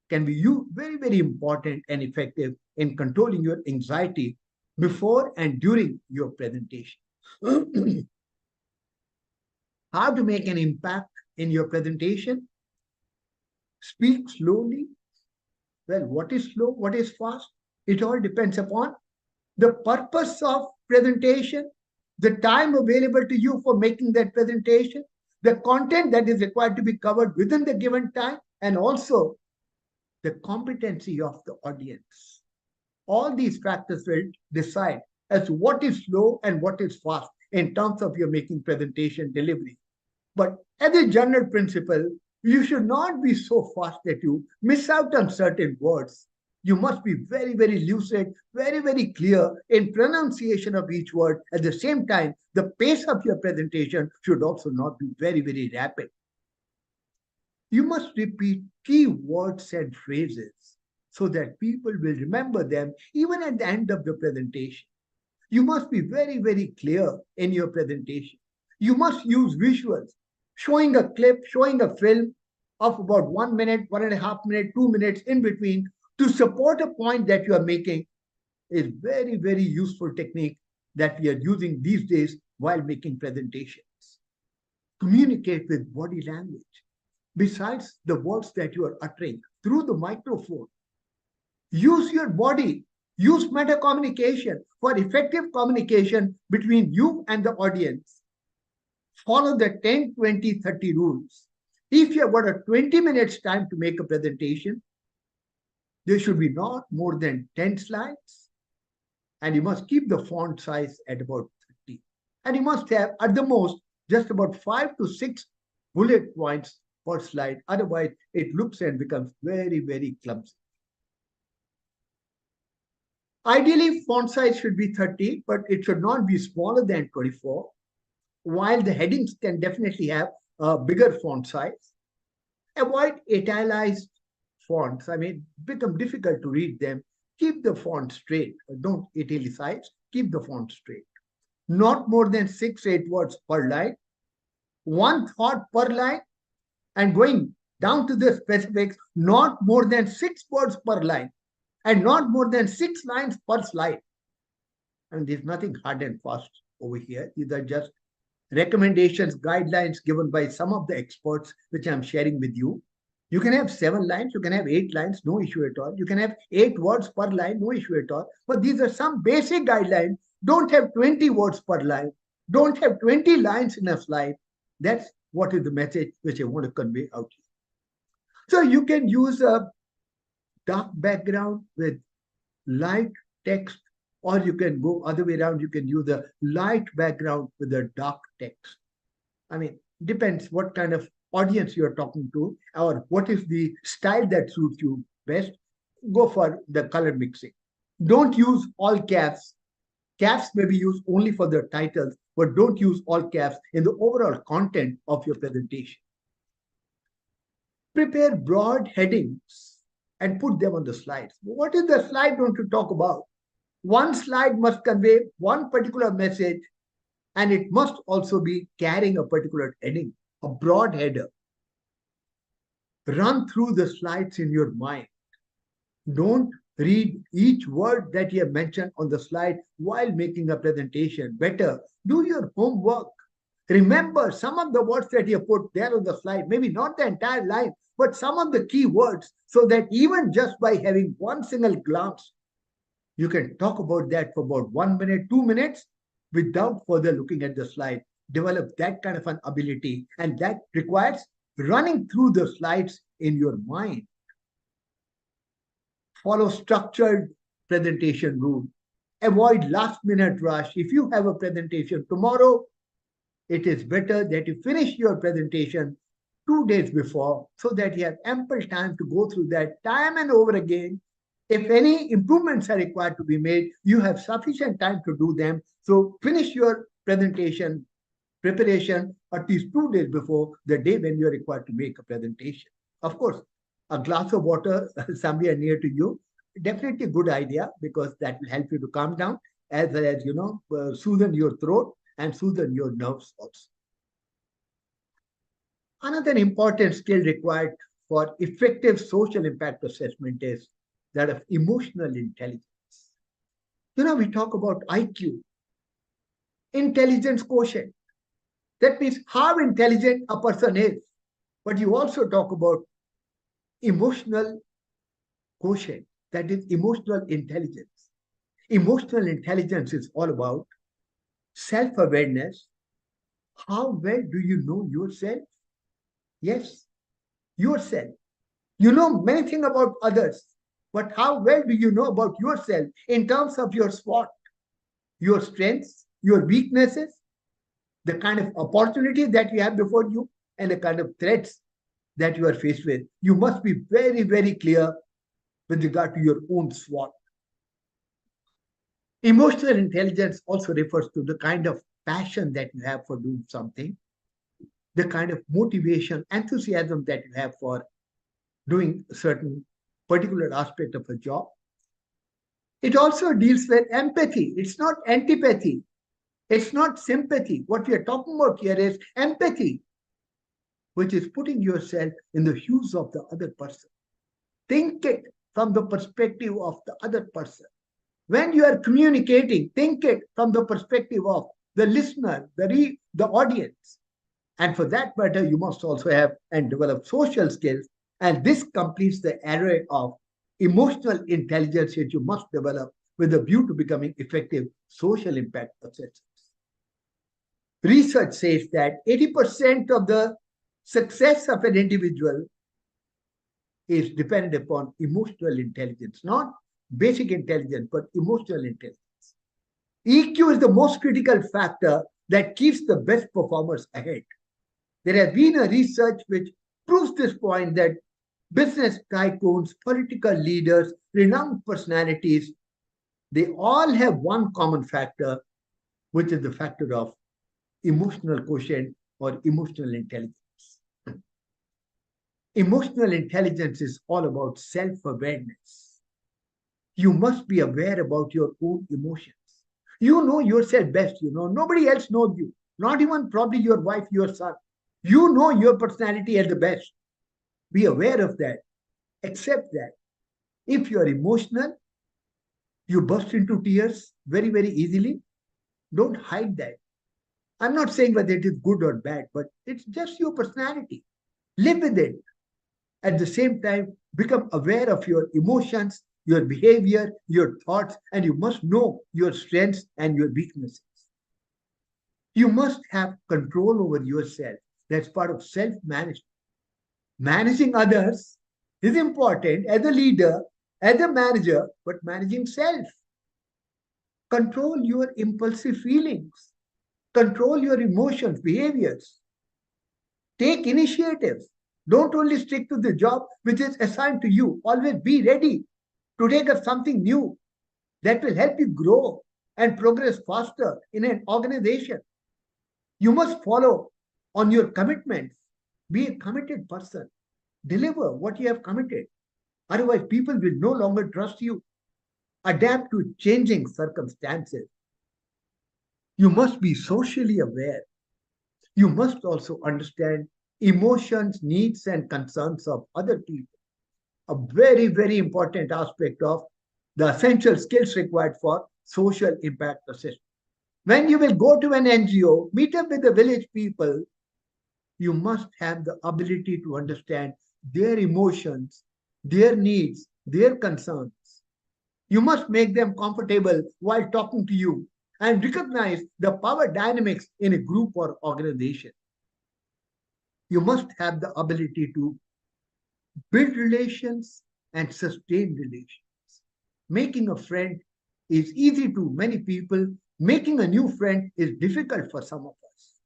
can be very, very important and effective in controlling your anxiety before and during your presentation. How to make an impact in your presentation? Speak slowly. Well, what is slow? What is fast? It all depends upon the purpose of presentation, the time available to you for making that presentation, the content that is required to be covered within the given time, and also the competency of the audience. All these factors will decide as to what is slow and what is fast in terms of your making presentation delivery. But as a general principle, you should not be so fast that you miss out on certain words. You must be very, very lucid, very, very clear in pronunciation of each word. At the same time, the pace of your presentation should also not be very, very rapid. You must repeat key words and phrases so that people will remember them even at the end of the presentation. You must be very, very clear in your presentation. You must use visuals, showing a clip, showing a film of about 1 minute, 1.5 minutes, 2 minutes in between to support a point that you are making is very, very useful technique that we are using these days while making presentations. Communicate with body language. Besides the words that you are uttering through the microphone, use your body, use meta communication for effective communication between you and the audience. Follow the 10, 20, 30 rules. If you have got a 20 minutes time to make a presentation, there should be not more than 10 slides, and you must keep the font size at about 30. And you must have at the most just about 5 to 6 bullet points per slide. Otherwise, it looks and becomes very, very clumsy. Ideally, font size should be 30, but it should not be smaller than 24, while the headings can definitely have a bigger font size. Avoid italicized fonts. I mean, become difficult to read them. Keep the font straight. Don't italicize. Keep the font straight. Not more than 6, 8 words per line. One thought per line. And going down to the specifics, not more than 6 words per line. And not more than 6 lines per slide. And there's nothing hard and fast over here. These are just recommendations, guidelines given by some of the experts, which I'm sharing with you. You can have 7 lines, you can have 8 lines, no issue at all. You can have 8 words per line, no issue at all. But these are some basic guidelines. Don't have 20 words per line. Don't have 20 lines in a slide. That's what is the message which I want to convey out here. So you can use a dark background with light text, or you can go other way around. You can use a light background with a dark text. I mean, depends what kind of audience you're talking to or what is the style that suits you best. Go for the color mixing. Don't use all caps. Caps may be used only for the titles, but don't use all caps in the overall content of your presentation. Prepare broad headings and put them on the slides. What is the slide going to talk about? One slide must convey one particular message, and it must also be carrying a particular heading, a broad header. Run through the slides in your mind. Don't read each word that you have mentioned on the slide while making a presentation. Better do your homework. Remember some of the words that you put there on the slide, maybe not the entire line, but some of the key words, so that even just by having one single glance, you can talk about that for about 1 minute, 2 minutes without further looking at the slide. Develop that kind of an ability, and that requires running through the slides in your mind. Follow structured presentation rule. Avoid last minute rush. If you have a presentation tomorrow, it is better that you finish your presentation 2 days before so that you have ample time to go through that time and over again. If any improvements are required to be made, you have sufficient time to do them. So finish your presentation preparation at least 2 days before the day when you are required to make a presentation. Of course, a glass of water somewhere near to you, definitely a good idea, because that will help you to calm down as well as, soothe your throat and soothe your nerves also. Another important skill required for effective social impact assessment is that of emotional intelligence. We talk about IQ, intelligence quotient. That means how intelligent a person is. But you also talk about emotional quotient, that is emotional intelligence. Emotional intelligence is all about self-awareness. How well do you know yourself? Yes, yourself. You know many things about others, but how well do you know about yourself in terms of your SWOT, your strengths, your weaknesses, the kind of opportunities that you have before you, and the kind of threats that you are faced with? You must be very, very clear with regard to your own SWOT. Emotional intelligence also refers to the kind of passion that you have for doing something, the kind of motivation, enthusiasm that you have for doing a certain particular aspect of a job. It also deals with empathy. It's not antipathy. It's not sympathy. What we are talking about here is empathy, which is putting yourself in the shoes of the other person. Think it from the perspective of the other person. When you are communicating, think it from the perspective of the listener, the audience. And for that matter, you must also have and develop social skills. And this completes the array of emotional intelligence that you must develop with a view to becoming effective social impact assessors. Research says that 80% of the success of an individual is dependent upon emotional intelligence, not basic intelligence, but emotional intelligence. EQ is the most critical factor that keeps the best performers ahead. There has been a research which proves this point that business tycoons, political leaders, renowned personalities, they all have one common factor, which is the factor of emotional quotient or emotional intelligence. Emotional intelligence is all about self-awareness. You must be aware about your own emotions. You know yourself best, nobody else knows you, not even probably your wife, your son. You know your personality at the best. Be aware of that. Accept that. If you are emotional, you burst into tears very, very easily. Don't hide that. I'm not saying whether it is good or bad, but it's just your personality. Live with it. At the same time, become aware of your emotions, your behavior, your thoughts, and you must know your strengths and your weaknesses. You must have control over yourself. That's part of self-management. Managing others is important as a leader, as a manager, but managing self. Control your impulsive feelings. Control your emotions, behaviors. Take initiatives. Don't only stick to the job which is assigned to you. Always be ready to take up something new that will help you grow and progress faster in an organization. You must follow on your commitments. Be a committed person. Deliver what you have committed. Otherwise, people will no longer trust you. Adapt to changing circumstances. You must be socially aware. You must also understand emotions, needs, and concerns of other people. A very, very important aspect of the essential skills required for social impact assessment. When you will go to an NGO, meet up with the village people, you must have the ability to understand their emotions, their needs, their concerns. You must make them comfortable while talking to you and recognize the power dynamics in a group or organization. You must have the ability to build relations and sustain relations. Making a friend is easy to many people. Making a new friend is difficult for some of us.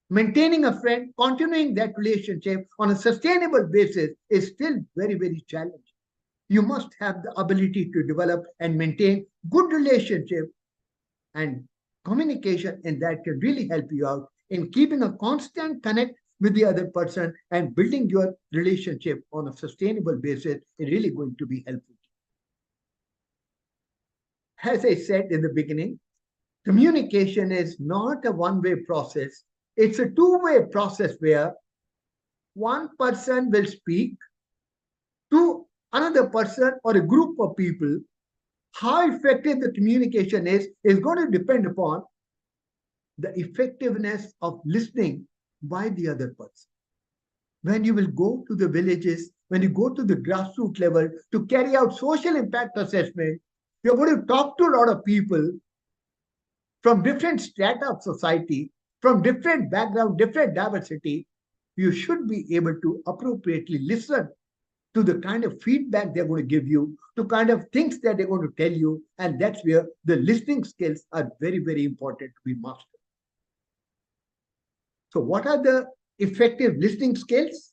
Maintaining a friend, continuing that relationship on a sustainable basis is still very, very challenging. You must have the ability to develop and maintain good relationship, and communication in that can really help you out in keeping a constant connect with the other person and building your relationship on a sustainable basis is really going to be helpful. As I said in the beginning, communication is not a one-way process. It's a two-way process where one person will speak to another person or a group of people. How effective the communication is going to depend upon the effectiveness of listening by the other person. When you will go to the villages, when you go to the grassroots level to carry out social impact assessment, you're going to talk to a lot of people from different strata of society, from different background, different diversity. You should be able to appropriately listen to the kind of feedback they're going to give you, to kind of things that they're going to tell you. And that's where the listening skills are very, very important to be mastered. So what are the effective listening skills?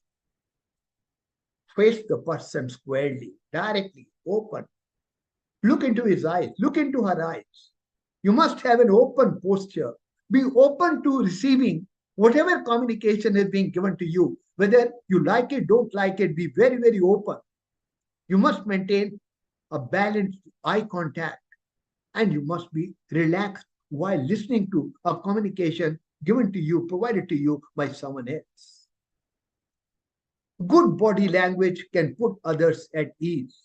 Face the person squarely, directly. open. Look into his eyes, look into her eyes. You must have an open posture. Be open to receiving whatever communication is being given to you. Whether you like it, don't like it, be very, very open. You must maintain a balanced eye contact, and you must be relaxed while listening to a communication given to you, provided to you by someone else. Good body language can put others at ease.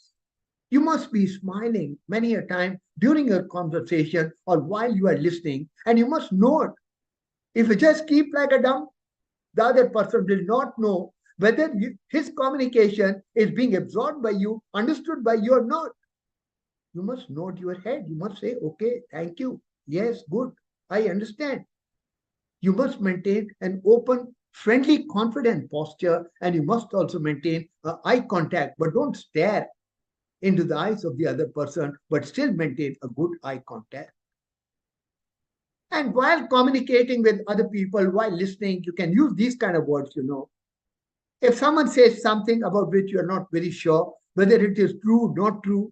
You must be smiling many a time during your conversation or while you are listening, and you must note if you just keep like a dumb, the other person will not know whether his communication is being absorbed by you, understood by you or not. You must nod your head. You must say, okay, thank you. Yes, good. I understand. You must maintain an open, friendly, confident posture, and you must also maintain eye contact, but don't stare into the eyes of the other person, but still maintain a good eye contact. And while communicating with other people, while listening, you can use these kind of words, If someone says something about which you're not very sure, whether it is true, not true,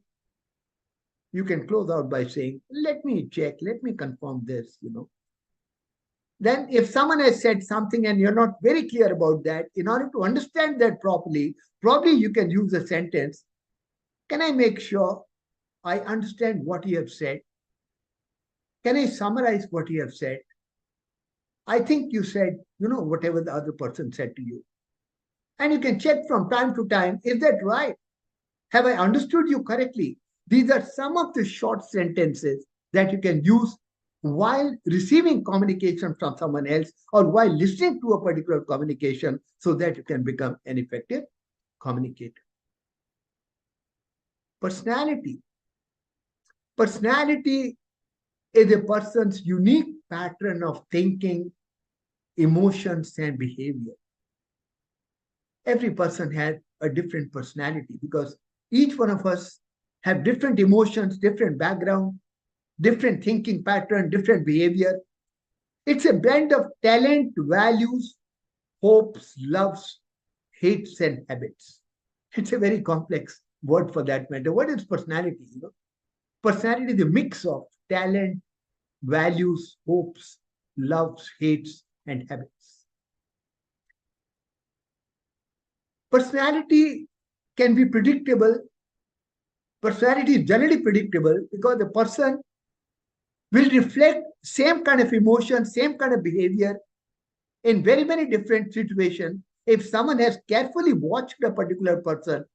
you can close out by saying, let me check, let me confirm this. Then if someone has said something and you're not very clear about that, in order to understand that properly, probably you can use a sentence. Can I make sure I understand what you have said? Can I summarize what you have said? I think you said, whatever the other person said to you. And you can check from time to time, is that right? Have I understood you correctly? These are some of the short sentences that you can use while receiving communication from someone else or while listening to a particular communication so that you can become an effective communicator. Personality. Personality is a person's unique pattern of thinking, emotions, and behavior. Every person has a different personality because each one of us have different emotions, different background, different thinking pattern, different behavior. It's a blend of talent, values, hopes, loves, hates, and habits. It's a very complex word for that matter. What is personality? Personality is a mix of talent, values, hopes, loves, hates, and habits. Personality can be predictable. Personality is generally predictable because the person will reflect same kind of emotion, same kind of behavior in very, very different situations. If someone has carefully watched a particular person,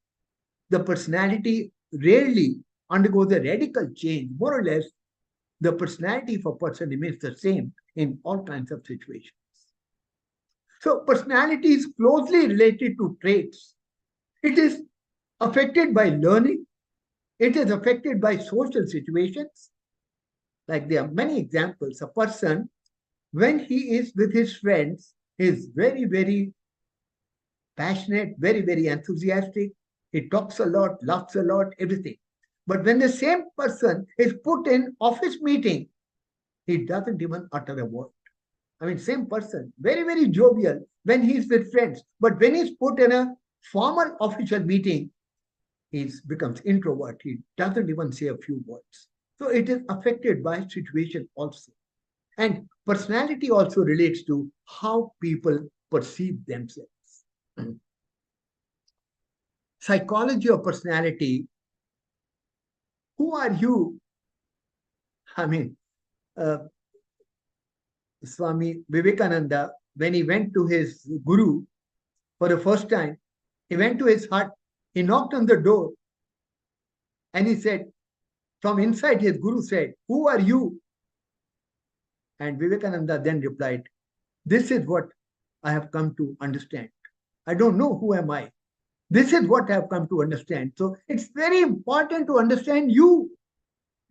the personality rarely undergoes a radical change. More or less, the personality of a person remains the same in all kinds of situations. So personality is closely related to traits. It is affected by learning. It is affected by social situations. Like there are many examples. A person, when he is with his friends, is very, very passionate, very, very enthusiastic. He talks a lot, laughs a lot, everything. But when the same person is put in office meeting, he doesn't even utter a word. I mean, same person, very, very jovial when he's with friends. But when he's put in a formal official meeting, he becomes introvert. He doesn't even say a few words. So it is affected by situation also. And personality also relates to how people perceive themselves. Psychology of personality. Who are you? I mean, uh, Swami Vivekananda, when he went to his guru for the first time, he went to his hut, he knocked on the door, and he said, from inside, his guru said, who are you? And Vivekananda then replied, this is what I have come to understand. I don't know who am I. This is what I have come to understand. So it's very important to understand you.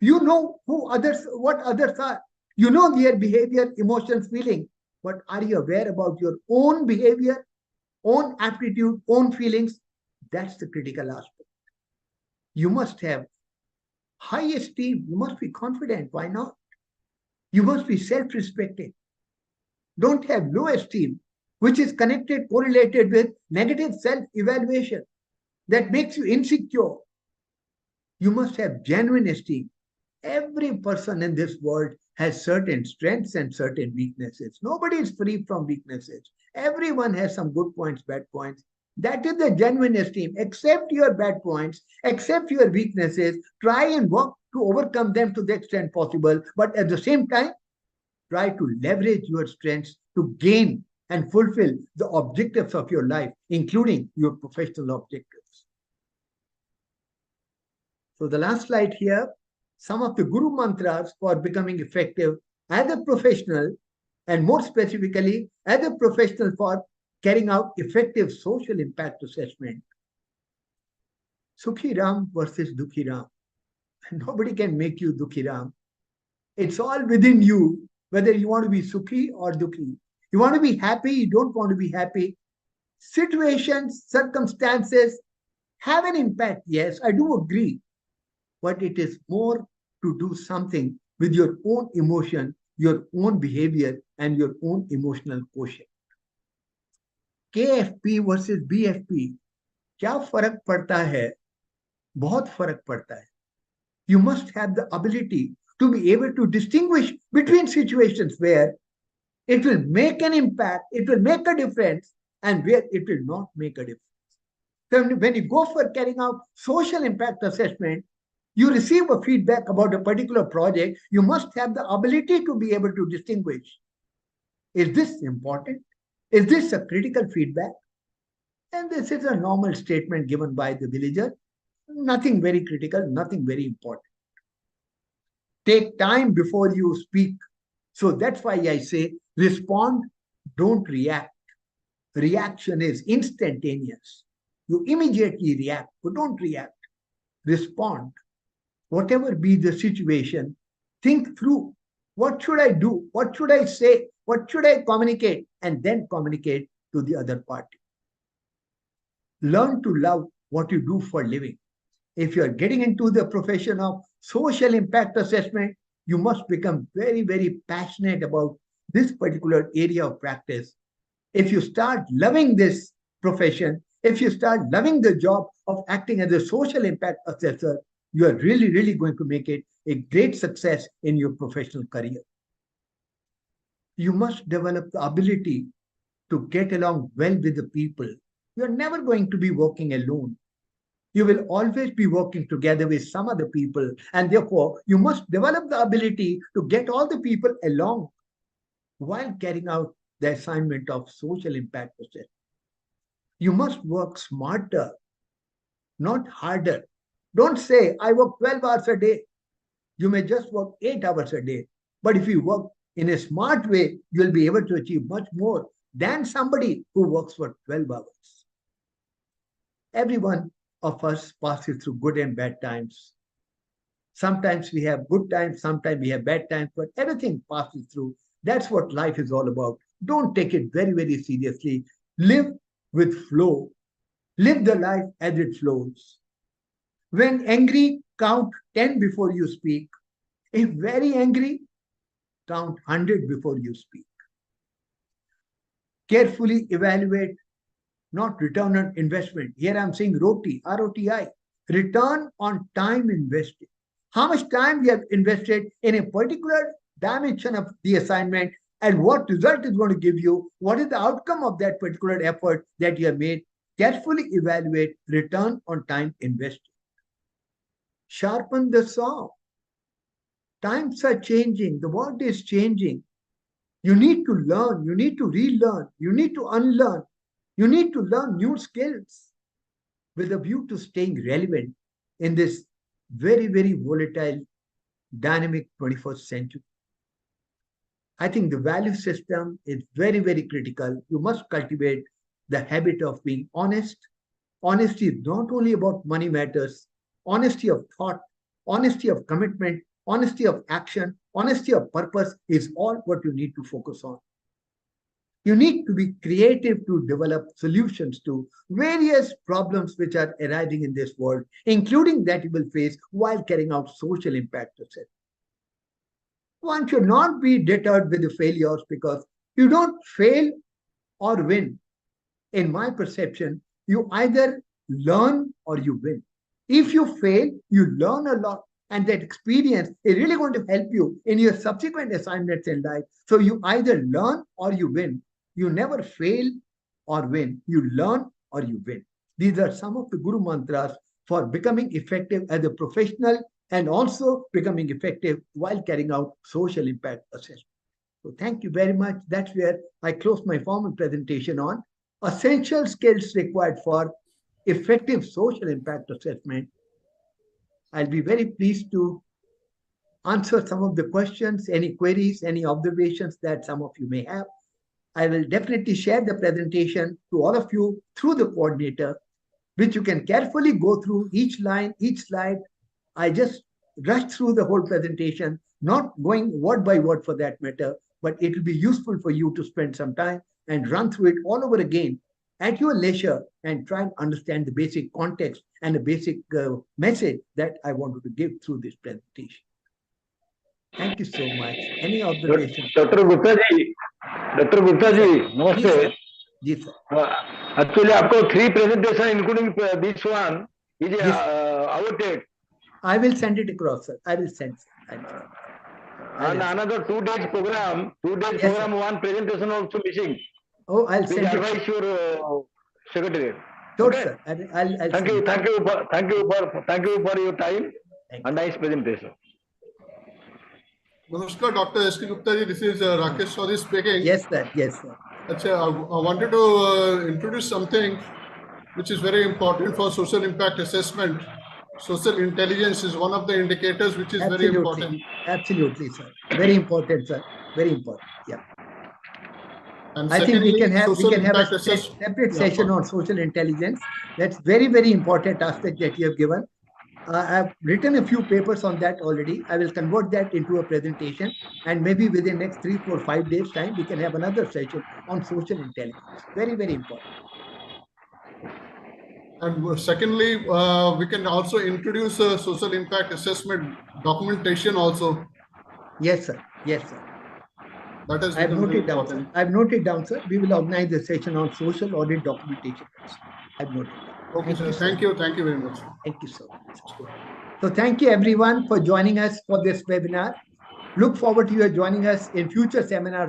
You know what others are. You know their behavior, emotions, feeling. But are you aware about your own behavior, own aptitude, own feelings? That's the critical aspect. You must have high esteem. You must be confident. Why not? You must be self-respecting. Don't have low esteem, which is connected, correlated with negative self-evaluation that makes you insecure. You must have genuine esteem. Every person in this world has certain strengths and certain weaknesses. Nobody is free from weaknesses. Everyone has some good points, bad points. That is the genuine esteem. Accept your bad points, accept your weaknesses, try and work to overcome them to the extent possible, but at the same time, try to leverage your strengths to gain and fulfill the objectives of your life, including your professional objectives. So the last slide here, some of the guru mantras for becoming effective as a professional, and more specifically, as a professional for carrying out effective social impact assessment. Sukhi Ram versus Dukhi Ram. Nobody can make you Dukhi Ram. It's all within you, whether you want to be Sukhi or Dukhi. You want to be happy, you don't want to be happy. Situations, circumstances have an impact. Yes, I do agree. But it is more to do something with your own emotion, your own behavior, and your own emotional quotient. KFP versus BFP. क्या फर्क पड़ता है? बहुत फर्क पड़ता है. You must have the ability to be able to distinguish between situations where it will make an impact, it will make a difference, and where it will not make a difference. So when you go for carrying out social impact assessment, you receive a feedback about a particular project, you must have the ability to be able to distinguish. Is this important? Is this a critical feedback? And this is a normal statement given by the villager. Nothing very critical, nothing very important. Take time before you speak. So that's why I say respond, don't react. Reaction is instantaneous. You immediately react, but don't react. Respond. Whatever be the situation, think through. What should I do? What should I say? What should I communicate? And then communicate to the other party. Learn to love what you do for living. If you are getting into the profession of social impact assessment, you must become very, very passionate about this particular area of practice. If you start loving this profession, if you start loving the job of acting as a social impact assessor, you are really, really going to make it a great success in your professional career. You must develop the ability to get along well with the people. You are never going to be working alone. You will always be working together with some other people, and therefore you must develop the ability to get all the people along while carrying out the assignment of social impact assessment. You must work smarter, not harder. Don't say, I work 12 hours a day. You may just work 8 hours a day. But if you work in a smart way, you'll be able to achieve much more than somebody who works for 12 hours. Everyone of us passes through good and bad times. Sometimes we have good times, sometimes we have bad times, but everything passes through. That's what life is all about. Don't take it very, very seriously. Live with flow. Live the life as it flows. When angry, count 10 before you speak. If very angry, count 100 before you speak. Carefully evaluate, not return on investment. Here I'm saying ROTI, R-O-T-I, return on time invested. How much time we have invested in a particular dimension of the assignment and what result is going to give you, what is the outcome of that particular effort that you have made. Carefully evaluate return on time invested. Sharpen the saw. Times are changing, the world is changing. You need to learn, you need to relearn, you need to unlearn, you need to learn new skills with a view to staying relevant in this very, very volatile, dynamic 21st century. I think the value system is very, very critical. You must cultivate the habit of being honest. Honesty is not only about money matters, honesty of thought, honesty of commitment, honesty of action, honesty of purpose is all what you need to focus on. You need to be creative to develop solutions to various problems which are arising in this world, including that you will face while carrying out social impact assessment. One should not be deterred with the failures because you don't fail or win. In my perception, you either learn or you win. If you fail, you learn a lot. And that experience is really going to help you in your subsequent assignments in life. So you either learn or you win. You never fail or win. You learn or you win. These are some of the Guru mantras for becoming effective as a professional and also becoming effective while carrying out social impact assessment. So thank you very much. That's where I close my formal presentation on essential skills required for effective social impact assessment. I'll be very pleased to answer some of the questions, any queries, any observations that some of you may have. I will definitely share the presentation to all of you through the coordinator, which you can carefully go through each line, each slide. I just rushed through the whole presentation, not going word by word for that matter, but it will be useful for you to spend some time and run through it all over again at your leisure and try and understand the basic context and the basic message that I wanted to give through this presentation. Thank you so much. Any observations? Doctor Gupta ji नमस्ते जी sir. Actually आपको 3 presentation including this one is awarded. I will send it across, sir. I will send. And another 2 days program, Yes, program, one presentation also missing. Oh, I'll send it. Advise your secretary. Sure, Okay. sir. I'll Thank you for your time and nice presentation. Namaskar, Dr. S.K. Gupta ji. This is Rakesh Chaudhary speaking. Yes, sir. Yes, sir. Achha, I wanted to introduce something which is very important for social impact assessment. Social intelligence is one of the indicators which is very important. Absolutely, sir. Very important, sir. Very important. Yeah. And I think we can have a separate session on social intelligence. That's very, very important aspect that you have given. I've written a few papers on that already. I will convert that into a presentation, and maybe within next 3, 4, 5 days time, we can have another session on social intelligence. Very, very important. And secondly, we can also introduce social impact assessment documentation also. Yes, sir. Yes, sir. That is I've noted down, sir. I've noted down, sir. We will organize a session on social audit documentation. I've noted down. Okay, sir. Thank you. Thank you very much. Thank you so much. So thank you everyone for joining us for this webinar. Look forward to your joining us in future seminars